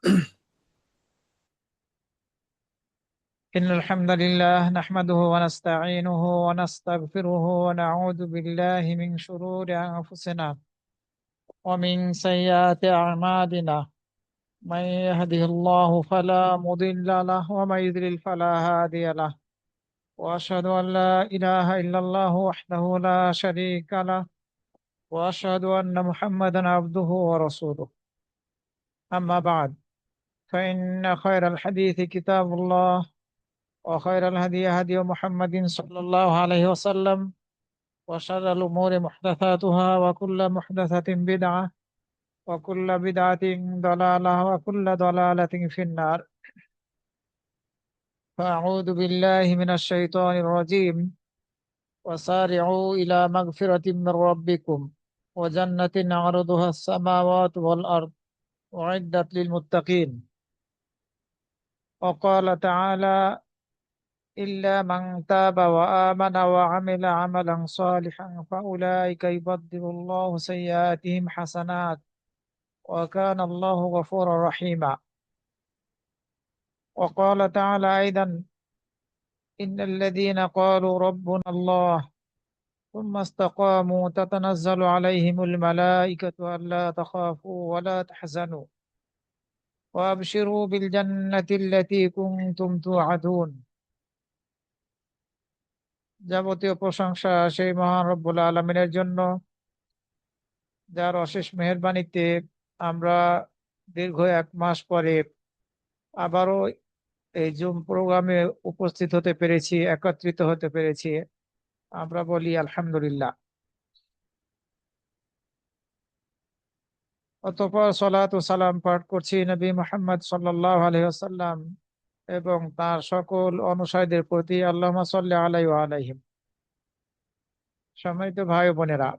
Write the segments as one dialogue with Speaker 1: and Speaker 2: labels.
Speaker 1: إن الحمد لله نحمده ونستعينه ونستغفره ونعوذ بالله من شرور أنفسنا ومن سيئات أعمالنا. من يهده الله فلا مضل له ومن يضلل فلا هادي له. وأشهد أن لا إله إلا الله وحده لا شريك له، وأشهد أن محمدا عبده ورسوله. أما بعد، فإن خير الحديث كتاب الله، وخير الهدي هدي محمد صلى الله عليه وسلم، وشر الأمور محدثاتها، وكل محدثة بدعة، وكل بدعة ضلالة، وكل ضلالة في النار. فأعوذ بالله من الشيطان الرجيم. وسارعوا إلى مغفرة من ربكم وجنة عرضها السماوات والأرض أعدت للمتقين. وقال تعالى: إلا من تاب وآمن وعمل عملا صالحا فأولئك يبدل الله سيئاتهم حسنات وكان الله غفورا رحيما. وقال تعالى أيضا: إن الذين قالوا ربنا الله ثم استقاموا تتنزل عليهم الملائكة ألا تخافوا ولا تحزنوا وأبشروا بالجنة التي كنتم توعدون। যাবতীয় প্রশংসা সেই মহান রব্বুল আলমিনের জন্য, যার অশেষ মেহেরবানিতে আমরা দীর্ঘ 1 মাস পরে আবারও এই জুম প্রোগ্রামে উপস্থিত হতে পেরেছি, একত্রিত হতে পেরেছি। আমরা বলি আলহামদুলিল্লাহ। অতঃপর সালাত ও সালাম পাঠ করছি নবী মুহাম্মদ সাল্লাল্লাহু আলাইহি ওয়াসাল্লাম এবং তার সকল অনুসারীদের প্রতি। আল্লাহুম্মা সাল্লি আলাইহি ওয়া আলাইহিম। সম্মানিত ভাই ও বোনেরা,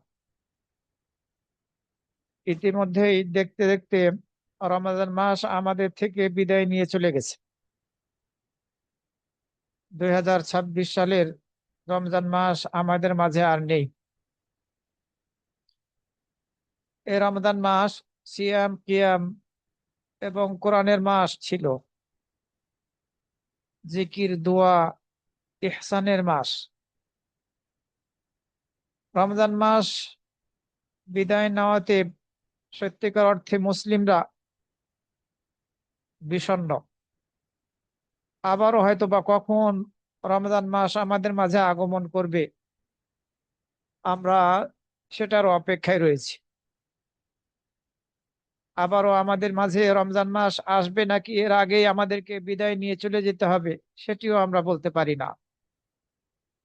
Speaker 1: ইতিমধ্যেই দেখতে দেখতে রমাদান মাস আমাদের থেকে বিদায় নিয়ে চলে গেছে। 2026 সালের রমজান মাস আমাদের মাঝে আর নেই। এই রমজান মাস সিয়াম, কিয়াম এবং কোরআনের মাস ছিল, জিকির, দোয়া, ইহসানের মাস। রমজান মাস বিদায় নেওয়াতে সত্যিকার অর্থে মুসলিমরা বিষণ্ণ। আবারও হয়তো বা কখন রমজান মাস আমাদের মাঝে আগমন করবে, আমরা সেটার অপেক্ষায় রয়েছি। আবারও আমাদের মাঝে রমজান মাস আসবে নাকি এর আগেই আমাদেরকে বিদায় নিয়ে চলে যেতে হবে, সেটিও আমরা বলতে পারি না।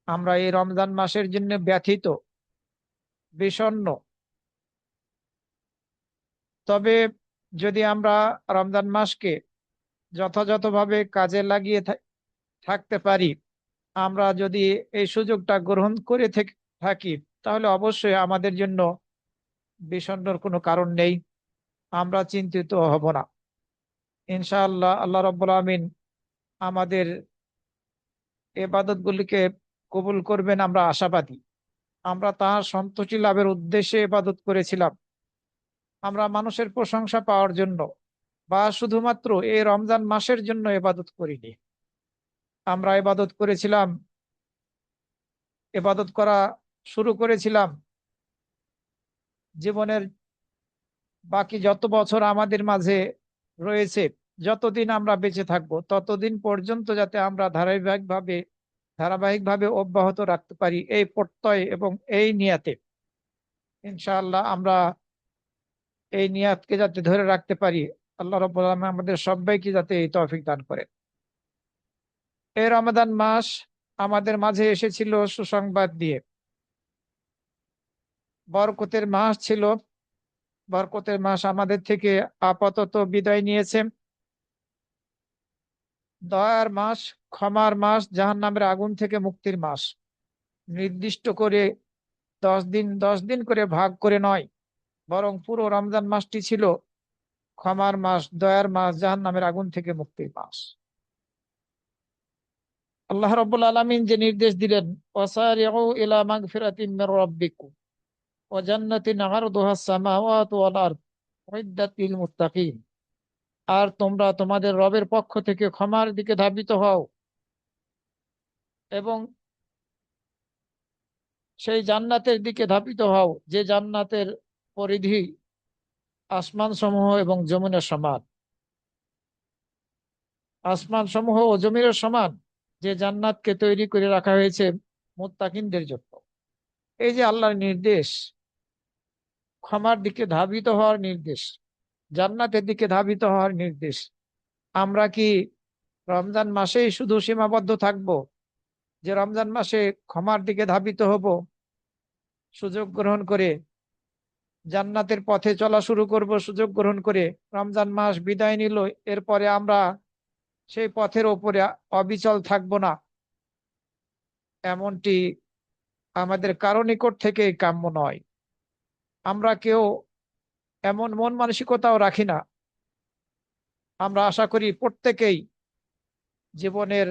Speaker 1: আমরা এই রমজান মাসের জন্য ব্যথিত, বিষণ্ণ। তবে যদি আমরা রমজান মাসকে যথাযথভাবে কাজে লাগিয়ে থাকতে পারি, আমরা যদি এই সুযোগটা গ্রহণ করে থাকি, তাহলে অবশ্যই আমাদের জন্য বিষণ্ণর কোনো কারণ নেই, আমরা চিন্তিত হব না। ইনশাআল্লাহ আল্লাহ রাব্বুল আমিন আমাদের ইবাদত গুলিকে কবুল করবেন, আমরা আশাবাদী। আমরা তার সন্তুষ্টি লাভের উদ্দেশ্যে ইবাদত করেছিলাম, আমরা মানুষের প্রশংসা পাওয়ার জন্য বা শুধুমাত্র এই রমজান মাসের জন্য ইবাদত করিনি। আমরা ইবাদত করেছিলাম, ইবাদত করা শুরু করেছিলাম জীবনের বাকি যত বছর আমাদের মাঝে রয়েছে, যতদিন আমরা বেঁচে থাকবো ততদিন পর্যন্ত যাতে আমরা ধারাবাহিকভাবে অব্যাহত রাখতে পারি, এই প্রত্যয় এবং এই নিয়াতে। ইনশাআল্লাহ আমরা এই নিয়াতকে যাতে ধরে রাখতে পারি, আল্লাহ রাব্বুল আলামিন আমাদের সবাইকে যাতে এই তৌফিক দান করে। এই রমাদান মাস আমাদের মাঝে এসেছিল সুসংবাদ দিয়ে। বরকতের মাস ছিল, বরকতের মাস আমাদের থেকে আপাতত বিদায় নিয়েছে। দয়ার মাস, ক্ষমার মাস, জাহান্নামের আগুন থেকে মুক্তির মাস। নির্দিষ্ট করে 10 দিন 10 দিন করে ভাগ করে নয়, বরং পুরো রমজান মাসটি ছিল ক্ষমার মাস, দয়ার মাস, জাহান্নামের আগুন থেকে মুক্তির মাস। আল্লাহ রাব্বুল আলামিন যে নির্দেশ দিলেন, ওয়াসারিউ ইলা মাগফিরাতিম মির রাব্বিকুম ওয়া জান্নাতিন আরদুহা আস-সামাওয়াতু ওয়াল আরদ উইদ্দাত লিল মুত্তাকিন। আর তোমরা তোমাদের রবের পক্ষ থেকে ক্ষমার দিকে ধাবিত হও এবং সেই জান্নাতের দিকে ধাবিত হও যে জান্নাতের পরিধি আসমান সমূহ এবং জমিনের সমান। আসমান সমূহ ও জমিনের সমান যে জান্নাতকে তৈরি করে রাখা হয়েছে মুত্তাকিনদের জন্য। এই যে আল্লাহর নির্দেশ, ক্ষমার দিকে ধাবিত হওয়ার নির্দেশ, জান্নাতের দিকে ধাবিত হওয়ার নির্দেশ, আমরা কি রমজান মাসেই শুধু সীমাবদ্ধ থাকব যে রমজান মাসে ক্ষমার দিকে ধাবিত হব, সুযোগ গ্রহণ করে জান্নাতের পথে চলা শুরু করব, সুযোগ গ্রহণ করে রমজান মাস বিদায় নিল, এরপরে আমরা সেই পথের ওপরে অবিচল থাকব না? এমনটি আমাদের কারো নিকট থেকে কাম্য নয়। আমরা কেউ এমন মন মানসিকতাও রাখি না। আমরা আশা করি প্রত্যেকেই জীবনের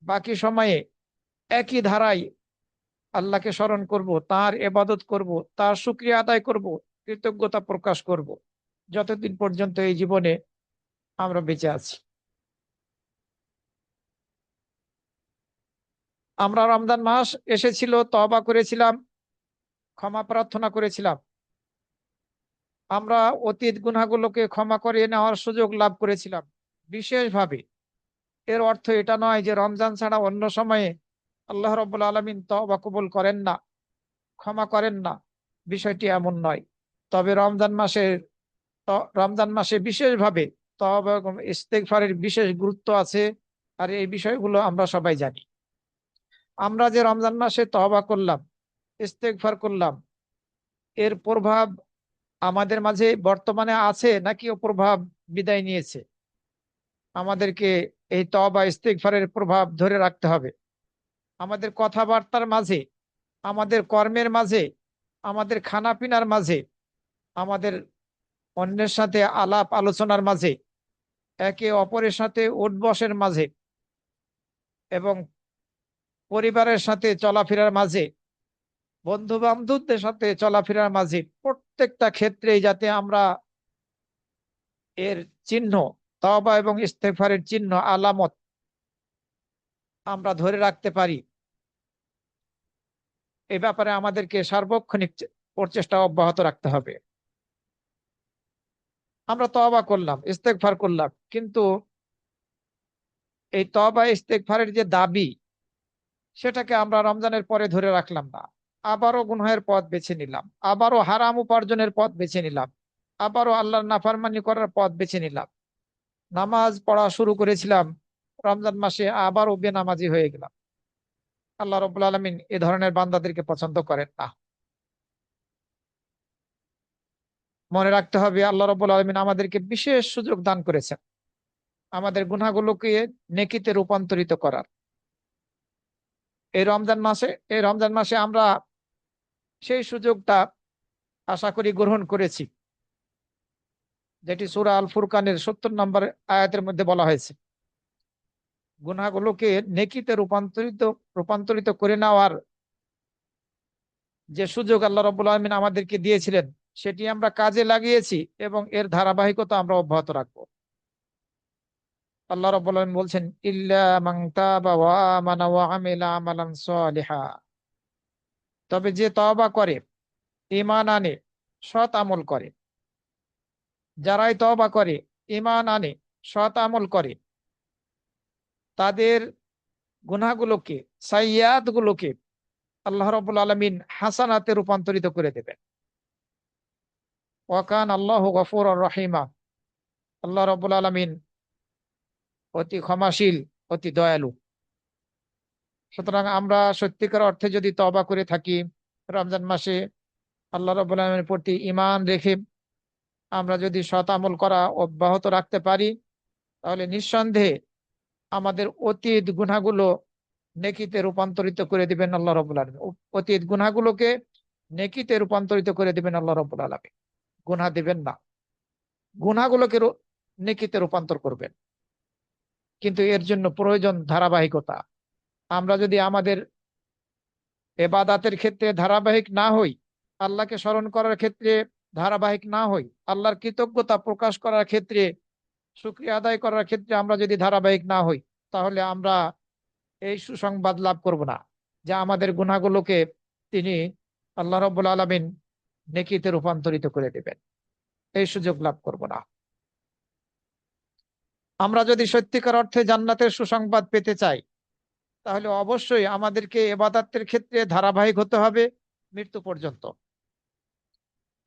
Speaker 1: বাকি সময়ে একই ধারায় আল্লাহকে স্মরণ করব, তার ইবাদত করব, তার শুকরিয়া আদায় করব, কৃতজ্ঞতা প্রকাশ করব, যতদিন পর্যন্ত এই জীবনে আমরা বেঁচে আছি। আমরা রমজান মাস এসেছিল, তওবা করেছিলাম, ক্ষমা প্রার্থনা করেছিলাম, আমরা অতীত গুনাহগুলোকে ক্ষমা করে নেওয়ার সুযোগ লাভ করেছিলাম বিশেষভাবে। এর অর্থ এটা নয় যে রমজান ছাড়া অন্য সময়ে আল্লাহ রাব্বুল আলামিন তওবা কবুল করেন না, ক্ষমা করেন না, বিষয়টি এমন নয়। তবে রমজান মাসে বিশেষভাবে তওবা এবং ইস্তেগফারের বিশেষ গুরুত্ব আছে। আর এই বিষয়গুলো আমরা সবাই জানি। আমরা যে রমজান মাসে তওবা করলাম, ইস্তেগফার করলাম, এর প্রভাব আমাদের মাঝে বর্তমানে আছে নাকি ও প্রভাব বিদায় নিয়েছে? আমাদেরকে এই তওবা ইস্তেগফারের প্রভাব ধরে রাখতে হবে আমাদের কথাবার্তার মাঝে, আমাদের কর্মের মাঝে, আমাদের খানাপিনার মাঝে, আমাদের অন্যের সাথে আলাপ আলোচনার মাঝে, একে অপরের সাথে উঠবসের মাঝে এবং পরিবারের সাথে চলাফেরার মাঝে, বন্ধু বান্ধবদের সাথে চলাফেরার মাঝে, প্রত্যেকটা ক্ষেত্রেই যাতে আমরা এর চিহ্ন, তওবা এবং ইস্তেগফারের চিহ্ন, আলামত আমরা ধরে রাখতে পারি, এ ব্যাপারে আমাদেরকে সার্বক্ষণিক প্রচেষ্টা অব্যাহত রাখতে হবে। আমরা তওবা করলাম, ইস্তেগফার করলাম, কিন্তু এই তওবা ইস্তেগফারের যে দাবি, সেটাকে আমরা রমজানের পরে ধরে রাখলাম না। আবারও গুনহের পথ বেছে নিলাম, আবারও হারাম উপার্জনের পথ বেছে নিলাম, আবারও আল্লাহর নাফরমানি করার পথ বেছে নিলাম। নামাজ পড়া শুরু করেছিলাম রমজান মাসে, আবারও বেনামাজি হয়ে গেলাম। আল্লাহ রাব্বুল আলামিন এ ধরনের বান্দাদেরকে পছন্দ করেন না। মনে রাখতে হবে আল্লাহ রাব্বুল আলামিন আমাদেরকে বিশেষ সুযোগ দান করেছেন আমাদের গুনাহগুলোকে নেকিতে রূপান্তরিত করার। এই রমজান মাসে আমরা সেই সুযোগটা আশা করি গ্রহণ করেছি, যেটি সূরা আল ফুরকানের ৭০ নম্বর আয়াতের মধ্যে বলা হয়েছে। গুনাহগুলোকে নেকিতে রূপান্তরিত করে নেওয়ার যে সুযোগ আল্লাহ রাব্বুল আলামিন আমাদেরকে দিয়েছিলেন, সেটি আমরা কাজে লাগিয়েছি এবং এর ধারাবাহিকতা আমরা অব্যাহত রাখবো। আল্লাহ রাব্বুল আলামিন বলছেন, ইল্লা মান তাবা ওয়া আমানা ওয়া আমিলা আমালান সালিহা। তবে যে তওবা করে, ঈমান আনে, সৎ আমল করে, যারাই তওবা করে, ঈমান আনে, সৎ আমল করে, তাদের গুনাহগুলোকে, সাইয়্যাত গুলোকে আল্লাহ রাব্বুল আলামিন হাসানাতে রূপান্তরিত করে দেবেন। ওয়া কানা আল্লাহু গফুরুর রহিমা। আল্লাহ রাব্বুল আলামিন অতি ক্ষমাশীল, অতি দয়ালু। সুতরাং আমরা সত্যিকার অর্থে যদি তওবা করে থাকি রমজান মাসে, আল্লাহ রাব্বুল আলামিনের প্রতি ঈমান রেখে আমরা যদি সৎ আমল করা অব্যাহত রাখতে পারি, তাহলে নিঃসন্দেহে আমাদের অতীত গুনাহগুলো নেকিতে রূপান্তরিত করে দিবেন আল্লাহ রাব্বুল আলামিন। অতীত গুনাহগুলোকে নেকিতে রূপান্তরিত করে দিবেন আল্লাহ রাব্বুল আলামিন। গুনাহ দিবেন না, গুনাহগুলোকে নেকিতে রূপান্তর করবেন। কিন্তু এর জন্য প্রয়োজন ধারাবাহিকতা। আমরা যদি আমাদের ইবাদতের ক্ষেত্রে ধারাবাহিক না হই, আল্লাহকে স্মরণ করার ক্ষেত্রে ধারাবাহিক না হই, আল্লাহর কৃতজ্ঞতা প্রকাশ করার ক্ষেত্রে শুকরিয়া আদায় করার ক্ষেত্রে আমরা যদি ধারাবাহিক না হই, তাহলে আমরা এই সুসংবাদ লাভ করব না যে আমাদের গুনাহগুলোকে তিনি আল্লাহ রাব্বুল আলামিন নেকিতে রূপান্তরিত করে দেবেন। এই সুযোগ লাভ করব না। আমরা যদি সত্যিকার অর্থে জান্নাতের সুসংবাদ পেতে চাই, তাহলে অবশ্যই আমাদেরকে ইবাদতের ক্ষেত্রে ধারাবাহিক হতে হবে মৃত্যু পর্যন্ত।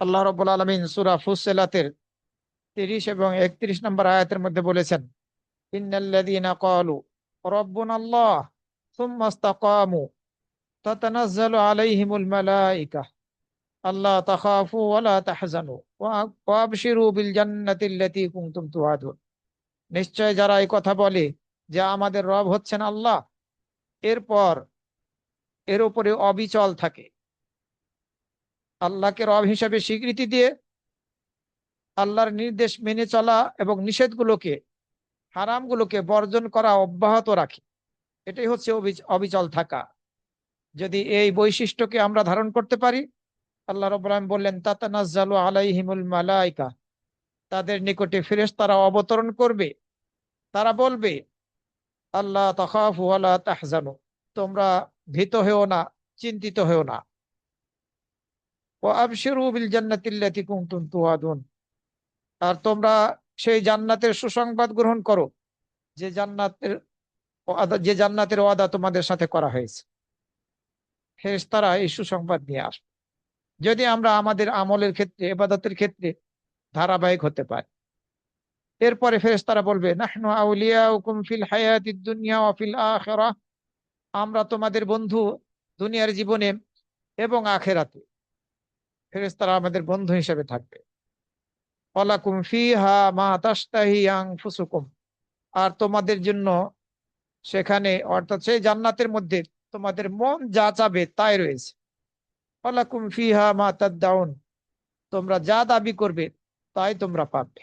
Speaker 1: আল্লাহ রাব্বুল আলামিন সূরা ফুসসিলাতের 30 এবং 31 নম্বর আয়াতের মধ্যে বলেছেন, ইন্নাল্লাযীনা ক্বালু রাব্বুনাল্লাহ সুম্মা ইসতাকামু তাতানাজ্জালু আলাইহিমুল মালায়েকা আল্লা তাখাফু ওয়া লা তাহজানু ওয়া আবশিরু বিল জান্নাতিল্লাতী কুনতুম তুআদুন। নিশ্চয় যারা এই কথা বলে যে আমাদের রব হচ্ছেন আল্লাহ, এরপর এর উপরে অবিচল থাকে, আল্লাহকে রব হিসেবে স্বীকৃতি দিয়ে আল্লাহর নির্দেশ মেনে চলা এবং নিষেধগুলোকে, হারামগুলোকে বর্জন করা অব্যাহত রাখে, এটাই হচ্ছে অবিচল থাকা। যদি এই বৈশিষ্ট্যকে আমরা ধারণ করতে পারি, আল্লাহ রাব্বুল আলামিন বললেন তাতানাজ্জালু আলাইহিমুল মালায়েকা, তাদের নিকটে ফেরেশতারা অবতরণ করবে, তারা বলবে আল্লাহ তাখাফু ওয়া লা তাহজানু, তোমরা ভীত হও না, চিন্তিত হও না। ওয়া আবশিরু বিল জান্নাতিল্লাতী কুনতুম তুআদুন, আর তোমরা সেই জান্নাতের সুসংবাদ গ্রহণ করো যে জান্নাতের ওয়াদা তোমাদের সাথে করা হয়েছে। ফেরেশতারা এই সুসংবাদ নিয়ে আসবে যদি আমরা আমাদের আমলের ক্ষেত্রে, ইবাদতের ক্ষেত্রে ধারাবাহিক হতে পারি। এরপরে ফেরেশতারা বলবে নাহনু আউলিয়াউকুম ফিল হায়াতিদ দুনিয়া ওয়া ফিল আখিরাহ, আমরা তোমাদের বন্ধু দুনিয়ার জীবনে এবং আখিরাতে। ফেরেশতারা আমাদের বন্ধু হিসেবে থাকবে। ওয়ালাকুম ফিহা মা তাশতাহি আনফুসুকুম, আর তোমাদের জন্য সেখানে, অর্থাৎ সেই জান্নাতের মধ্যে তোমাদের মন যা চাবে তাই রয়েছে। ওয়ালাকুম ফিহা মা তাদদাউন, তোমরা যা দাবি করবে তাই তোমরা পাবে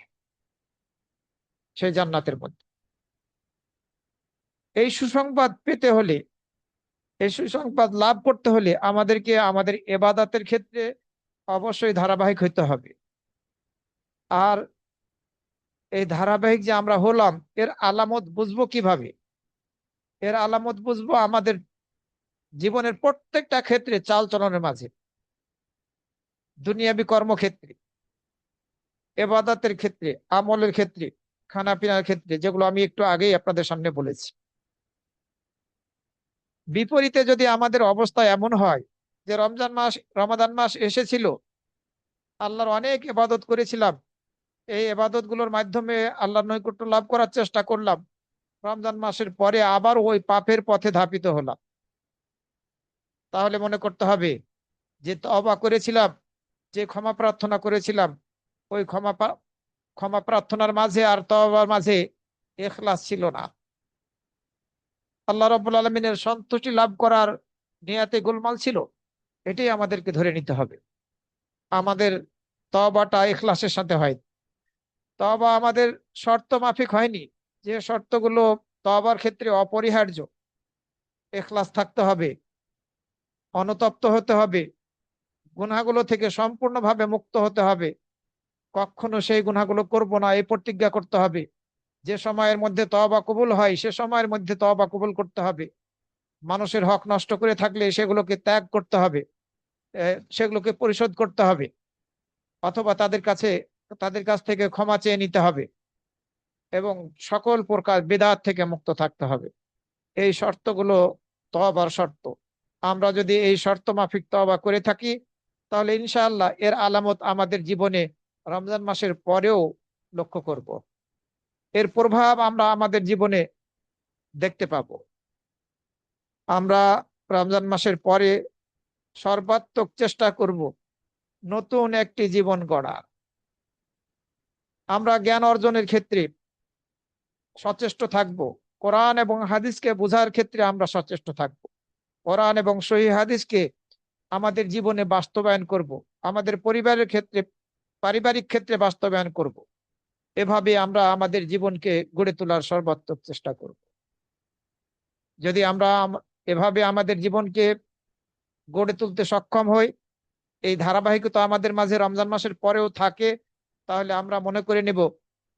Speaker 1: সেই জান্নাতের মধ্যে। এই সুসংবাদ পেতে হলে, এই সুসংবাদ লাভ করতে হলে আমাদেরকে আমাদের ইবাদতের ক্ষেত্রে অবশ্যই ধারাবাহিক হইতে হবে। আর এই ধারাবাহিক যে আমরা হলাম, এর আলামত বুঝবো কিভাবে? এর আলামত বুঝবো আমাদের জীবনের প্রত্যেকটা ক্ষেত্রে, চাল চলনের মাঝে, দুনিয়াবি কর্মক্ষেত্রে, ইবাদতের ক্ষেত্রে, আমলের ক্ষেত্রে, খানা পিনার ক্ষেত্রে, যেগুলো আমি একটু আগেই আপনাদের সামনে বলেছি। বিপরীতে যদি আমাদের অবস্থা এমন হয় যে রমাদান মাস এসেছিল, আল্লাহর অনেক ইবাদত করেছিলাম, এই ইবাদত গুলোর মাধ্যমে আল্লাহর নৈকট্য লাভ করার চেষ্টা করলাম, রমজান মাসের পরে আবার ওই পাপের পথে ধাপিত হলাম, তাহলে মনে করতে হবে যে তওবা করেছিলাম, যে ক্ষমা প্রার্থনা করেছিলাম, ওই ক্ষমা প্রার্থনার মাঝে আর তওবার মাঝে ইখলাস ছিল না। আল্লাহ রাব্বুল আলামিনের সন্তুষ্টি লাভ করার নিয়াতে গোলমাল ছিল। এটাই আমাদেরকে ধরে নিতে হবে। আমাদের তওবাটা ইখলাসের সাথে হয়। তওবা আমাদের শর্ত মাফিক হয়নি, যে শর্তগুলো তওবার ক্ষেত্রে অপরিহার্য। ইখলাস থাকতে হবে, অনুতপ্ত হতে হবে, গুনাহগুলো থেকে সম্পূর্ণভাবে মুক্ত হতে হবে, কখনো সেই গুনাহগুলো করব না এই প্রতিজ্ঞা করতে হবে। যে সময়ের মধ্যে তওবা কবুল হয় সে সময়ের মধ্যে তওবা কবুল করতে হবে। মানুষের হক নষ্ট করে থাকলে সেগুলোকে ত্যাগ করতে হবে, সেগুলোকে পরিশোধ করতে হবে, অথবা তাদের কাছ থেকে ক্ষমা চেয়ে নিতে হবে, এবং সকল প্রকার বিদআত থেকে মুক্ত থাকতে হবে। এই শর্তগুলো তওবার শর্ত। আমরা যদি এই শর্ত মাফিক তওবা করে থাকি, তাহলে ইনশাআল্লাহ এর আলামত আমাদের জীবনে রমজান মাসের পরেও লক্ষ্য করব। এর প্রভাব আমরা আমাদের জীবনে দেখতে পাবো। আমরা রমজান মাসের পরে সর্বাত্মক চেষ্টা করব নতুন একটি জীবন গড়ার। আমরা জ্ঞান অর্জনের ক্ষেত্রে সচেষ্ট থাকব, কোরআন এবং হাদিসকে বোঝার ক্ষেত্রে আমরা সচেষ্ট থাকব, কোরআন এবং সহিহ হাদিসকে আমাদের জীবনে বাস্তবায়ন করব, আমাদের পরিবারের ক্ষেত্রে, পারিবারিক ক্ষেত্রে বাস্তবায়ন করব। এভাবে আমরা আমাদের জীবনকে গড়ে তোলার সর্বাত্মক চেষ্টা করব। যদি আমরা এভাবে আমাদের জীবনকে গড়ে তুলতে সক্ষম হই, এই ধারাবাহিকতা আমাদের মাঝে রমজান মাসের পরেও থাকে, তাহলে আমরা মনে করে নেব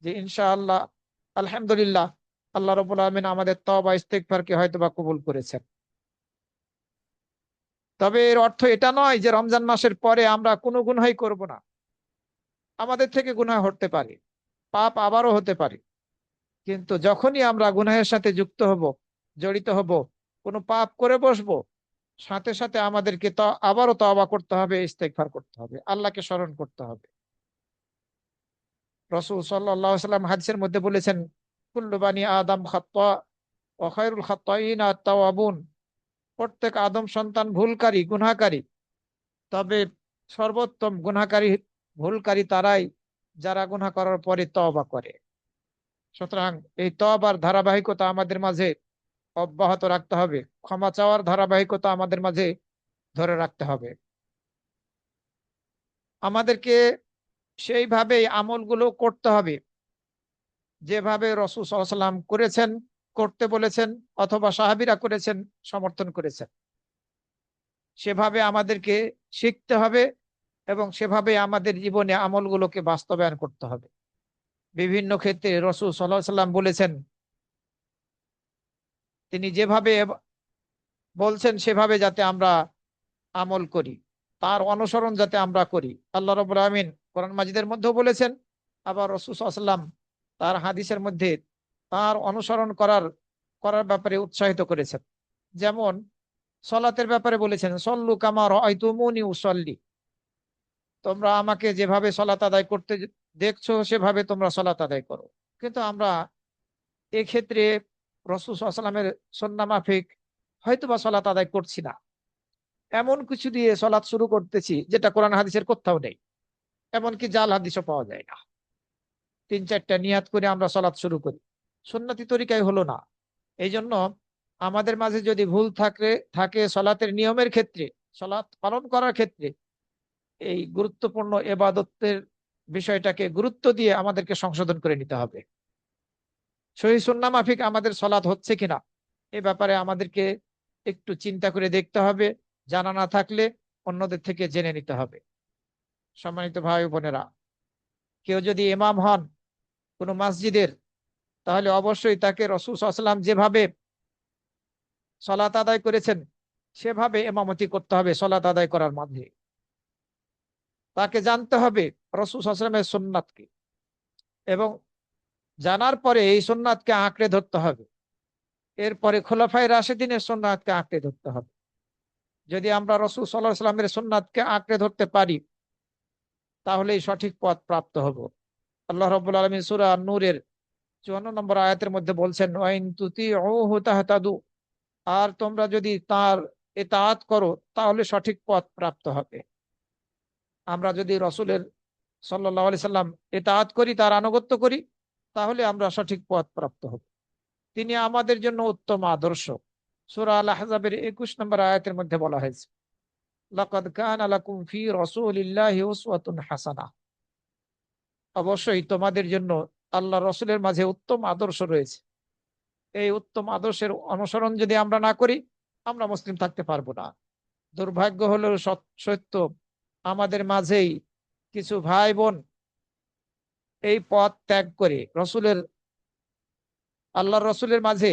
Speaker 1: যে ইনশাআল্লাহ আলহামদুলিল্লাহ, আল্লাহ রাব্বুল আলামিন আমাদের তওবা ইস্তেগফারকে হয়তোবা কবুল করেছেন। তবে এর অর্থ এটা নয় যে রমজান মাসের পরে আমরা কোনো গুনাহই করব না। আমাদের থেকে গুনাহ হতে পারে, পাপ আবারও হতে পারে, কিন্তু যখনই আমরা গুনাহের সাথে যুক্ত হব, জড়িত হব, কোনো পাপ করে বসবো, সাথে সাথে আমাদেরকে তো আবারও তওবা করতে হবে, ইস্তেগফার করতে হবে, আল্লাহকে স্মরণ করতে হবে। রাসূল সাল্লাল্লাহু আলাইহি ওয়াসাল্লাম হাদিসের মধ্যে বলেছেন, কুল্লু বানি আদম খাত্তা ওয়া খায়রুল খাত্তাইনা আত-তাওয়াবুন। প্রত্যেক আদম সন্তান ভুলকারী, গুনাহকারী, তবে সর্বোত্তম গুনাহকারী, ভুলকারী তারাই যারা গুনাহ করার পরে তওবা করে। সুতরাং এই তওবার ধারাবাহিকতা আমাদের মাঝে অব্যাহত রাখতে হবে, ক্ষমা চাওয়ার ধারাবাহিকতা আমাদের মাঝে ধরে রাখতে হবে। আমাদেরকে সেইভাবেই আমলগুলো করতে হবে যেভাবে রাসূল সাল্লাল্লাহু আলাইহি ওয়াসাল্লাম করেছেন, করতে বলেছেন, অথবা সাহাবীরা করেছেন, সমর্থন করেছেন। সেভাবে আমাদেরকে শিখতে হবে এবং সেভাবে আমাদের জীবনে আমলগুলোকে বাস্তবায়ন করতে হবে। বিভিন্ন ক্ষেত্রে রাসূল সাল্লাল্লাহু আলাইহি ওয়াসাল্লাম বলেছেন, তিনি যেভাবে বলছেন সেভাবে যাতে আমরা আমল করি, তার অনুসরণ যাতে আমরা করি। আল্লাহ রাব্বুল আলামিন কোরআন মাজিদের মধ্যেও বলেছেন, আবার রাসূল সাল্লাল্লাহু আলাইহি ওয়াসাল্লাম তার হাদিসের মধ্যে তার অনুসরণ করার করার ব্যাপারে উৎসাহিত করেছেন। যেমন সলাতের ব্যাপারে বলেছেন, সল্লু কামা রাআইতুমুনি উসাল্লি। তোমরা আমাকে যেভাবে সলাত আদায় করতে দেখছো সেভাবে তোমরা সলাত আদায় করো। কিন্তু আমরা এক্ষেত্রে রাসূল সাল্লাল্লাহু আলাইহি ওয়াসাল্লামের সুন্নাহ মাফিক হয়তোবা সলাত আদায় করছি না, এমন কিছু দিয়ে সলাৎ শুরু করতেছি যেটা কোরআন হাদিসের কোথাও নেই, এমনকি জাল হাদিসও পাওয়া যায় না। ৩-৪টা নিয়াত করে আমরা সলাৎ শুরু করি, সুন্নতি তরিকায় হলো না। এই জন্য আমাদের মাঝে যদি ভুল থাকে সলাতের নিয়মের ক্ষেত্রে, সলাৎ পালন করার ক্ষেত্রে, এই গুরুত্বপূর্ণ এবাদতের বিষয়টাকে গুরুত্ব দিয়ে আমাদেরকে সংশোধন করে নিতে হবে। সহিহ সুন্নাহ মাফিক আমাদের সলাৎ হচ্ছে কিনা এ ব্যাপারে আমাদেরকে একটু চিন্তা করে দেখতে হবে। জানা না থাকলে অন্যদের থেকে জেনে নিতে হবে। সম্মানিত ভাই ও বোনেরা, কেউ যদি ইমাম হন কোন মসজিদের, তাহলে অবশ্যই তাকে রাসূল সাল্লাল্লাহু আলাইহি ওয়াসাল্লাম যেভাবে সলাত আদায় করেছেন সেভাবে ইমামতি করতে হবে। সলাত আদায় করার মধ্যে তাকে জানতে হবে রাসূল সাল্লাল্লাহু আলাইহি ওয়াসাল্লামের সুন্নাত কি, এবং জানার পরে এই সুন্নাতকে আঁকড়ে ধরতে হবে। এরপরে খোলাফায়ে রাশিদিনের সুন্নাতকে আঁকড়ে ধরতে হবে। যদি আমরা রাসূল সাল্লাল্লাহু আলাইহি ওয়াসাল্লামের সুন্নাতকে আঁকড়ে ধরতে পারি, তাহলেই সঠিক পথ প্রাপ্ত হব। আল্লাহ রাব্বুল আলামিন সূরা আন-নূরের ৫৪ নম্বর আয়াতের মধ্যে বলছেন, ওয়াইন তুতিউহু তাহতাদু। আর তোমরা যদি তার ইতাআত করো তাহলে সঠিক পথ প্রাপ্ত হবে। আমরা যদি রাসূলের সাল্লাল্লাহু আলাইহি সাল্লাম ইতাআত করি, তার আনুগত্য করি, তাহলে আমরা সঠিক পথ প্রাপ্ত হব। তিনি আমাদের জন্য উত্তম আদর্শ। সূরা আল আহজাবের ২১ নম্বর আয়াতের মধ্যে বলা হয়েছে, লাকাদ কানা লাকুম ফি রাসূলিল্লাহি উসওয়াতুন হাসানাহ। অবশ্যই তোমাদের জন্য আল্লাহ রাসূলের মাঝে উত্তম আদর্শ রয়েছে। এই উত্তম আদর্শের অনুসরণ যদি আমরা না করি, আমরা মুসলিম থাকতে পারবো না। দুর্ভাগ্য হলেও সত্য, আমাদের মাঝেই কিছু ভাই বোন এই পথ ত্যাগ করে আল্লাহর রসুলের মাঝে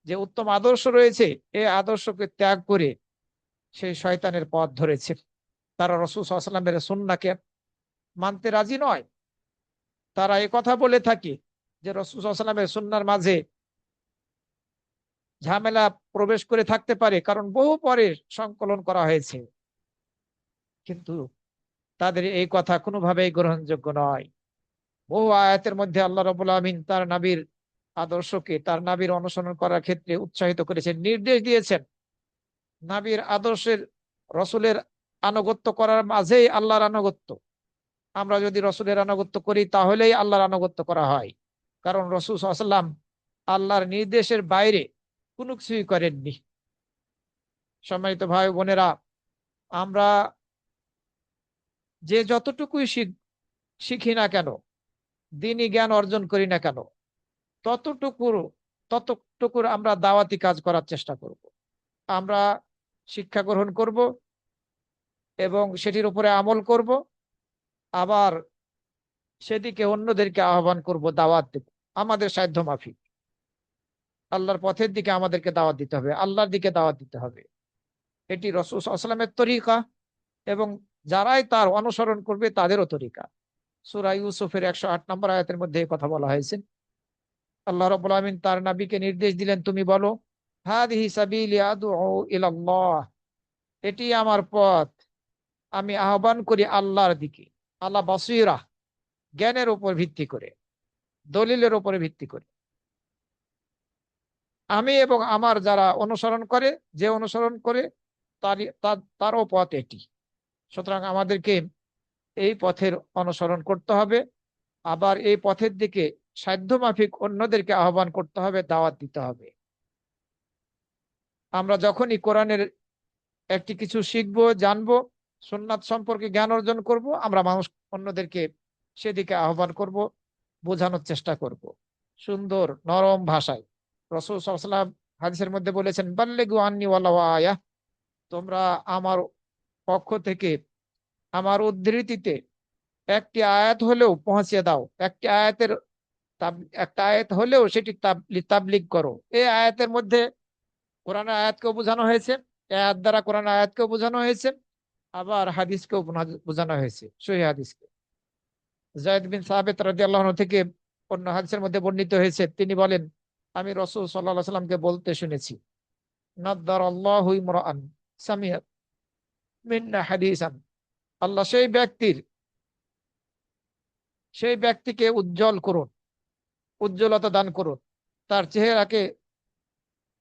Speaker 1: যে উত্তম আদর্শ রয়েছে এই আদর্শকে ত্যাগ করে সেই শয়তানের পথ ধরেছে। তারা রাসূল সাল্লাল্লাহু আলাইহি ওয়াসাল্লামের সুন্নাহকে মানতে রাজি নয়। তারা এই কথা বলে থাকে যে রাসূল সাল্লাল্লাহু আলাইহি ওয়াসাল্লামের সুন্নাহর মাঝে ঝামেলা প্রবেশ করে থাকতে পারে, কারণ বহু পরে সংকলন করা হয়েছে। কিন্তু তাদের এই কথা কোনোভাবেই গ্রহণযোগ্য নয়। বহু আয়াতের মধ্যে আল্লাহ রাব্বুল আলামিন তার নবীর আদর্শকে, তার নবীর অনুসরণ করার ক্ষেত্রে উৎসাহিত করেছেন, নির্দেশ দিয়েছেন। নবীর আদর্শের, রসুলের আনুগত্য করার মাঝেই আল্লাহর আনুগত্য। আমরা যদি রসুলের আনুগত্য করি তাহলেই আল্লাহর আনুগত্য করা হয়, কারণ রসুল সাল্লাল্লাহু আলাইহি ওয়াসাল্লাম আল্লাহর নির্দেশের বাইরে কোনো কিছুই করেননি। সম্মানিত ভাই বোনেরা, আমরা যে যতটুকুই শিখি না কেন, দ্বীনি জ্ঞান অর্জন করি না কেন, ততটুকুর ততটুকুর আমরা দাওয়াতি কাজ করার চেষ্টা করব। আমরা শিক্ষা গ্রহণ করব এবং সেটির উপরে আমল করব, আবার সেদিকে অন্যদেরকে আহ্বান করব, দাওয়াত দেব। আমাদের সাধ্য মাফিক আল্লাহর পথের দিকে আমাদেরকে দাওয়াত দিতে হবে, আল্লাহর দিকে দাওয়াত দিতে হবে। এটি রাসূল সাল্লাল্লাহু আলাইহি ওয়াসাল্লামের তরিকা এবং যারাই তার অনুসরণ করবে তাদেরও তরিকা। সূরা ইউসুফের 108 নম্বর আয়াতের মধ্যে এই কথা বলা হয়েছে। আল্লাহ রাব্বুল আলামিন তার নবীকে নির্দেশ দিলেন, তুমি বলো, হাদিহি সাবিলি আদউ ইলাল্লাহ, এটি আমার পথ, আমি আহ্বান করি আল্লাহর দিকে, আল্লাহ বাসীরা, জ্ঞানের উপর ভিত্তি করে, দলিলের উপরে ভিত্তি করে। আমি এবং আমার যারা অনুসরণ করে, যে অনুসরণ করে তারও পথ এটি। সুতরাং আমাদেরকে এই পথের অনুসরণ করতে হবে, আবার এই পথের দিকে সাধ্যমাফিক অন্যদেরকে আহ্বান করতে হবে, দাওয়াত দিতে হবে। আমরা যখনই কোরআনের একটি কিছু শিখবো, জানবো, সুন্নাত সম্পর্কে জ্ঞান অর্জন করব, আমরা মানুষ অন্যদেরকে সেদিকে আহ্বান করব, বোঝানোর চেষ্টা করব সুন্দর নরম ভাষায়। রাসূল সাল্লাল্লাহু আলাইহি ওয়াসাল্লাম হাদিসের মধ্যে বলেছেন, বাল্লিগু আন্নি ওয়ালাউ আয়াহ, তোমরা আমার পক্ষ থেকে আমার উদ্ধৃতিতে একটি আয়াত হলেও পৌঁছে দাও, একটি আয়াতের একটা আয়াত হলেও সেটি তাবলীগ করো। এই আয়াতের মধ্যে কোরআনের আয়াতকেও বোঝানো হয়েছে, এই আয়াত দ্বারা কোরআনের আয়াতকেও বোঝানো হয়েছে, আবার হাদিসকেও বোঝানো হয়েছে, সহিহ হাদিসকে। যায়েদ বিন সাবিত রাদিয়াল্লাহু আনহু থেকে অন্য হাদিসের মধ্যে বর্ণিত হয়েছে, তিনি বলেন, আমি রাসূল সাল্লাল্লাহু আলাইহি ওয়াসাল্লামকে বলতে শুনেছি, নাদ্দারাল্লাহু ইমরাআন সামিআ মিন্না হাদিসান, আল্লাহ সেই ব্যক্তিকে উজ্জ্বল করুন, উজ্জ্বলতা দান করুন, তার চেহারাকে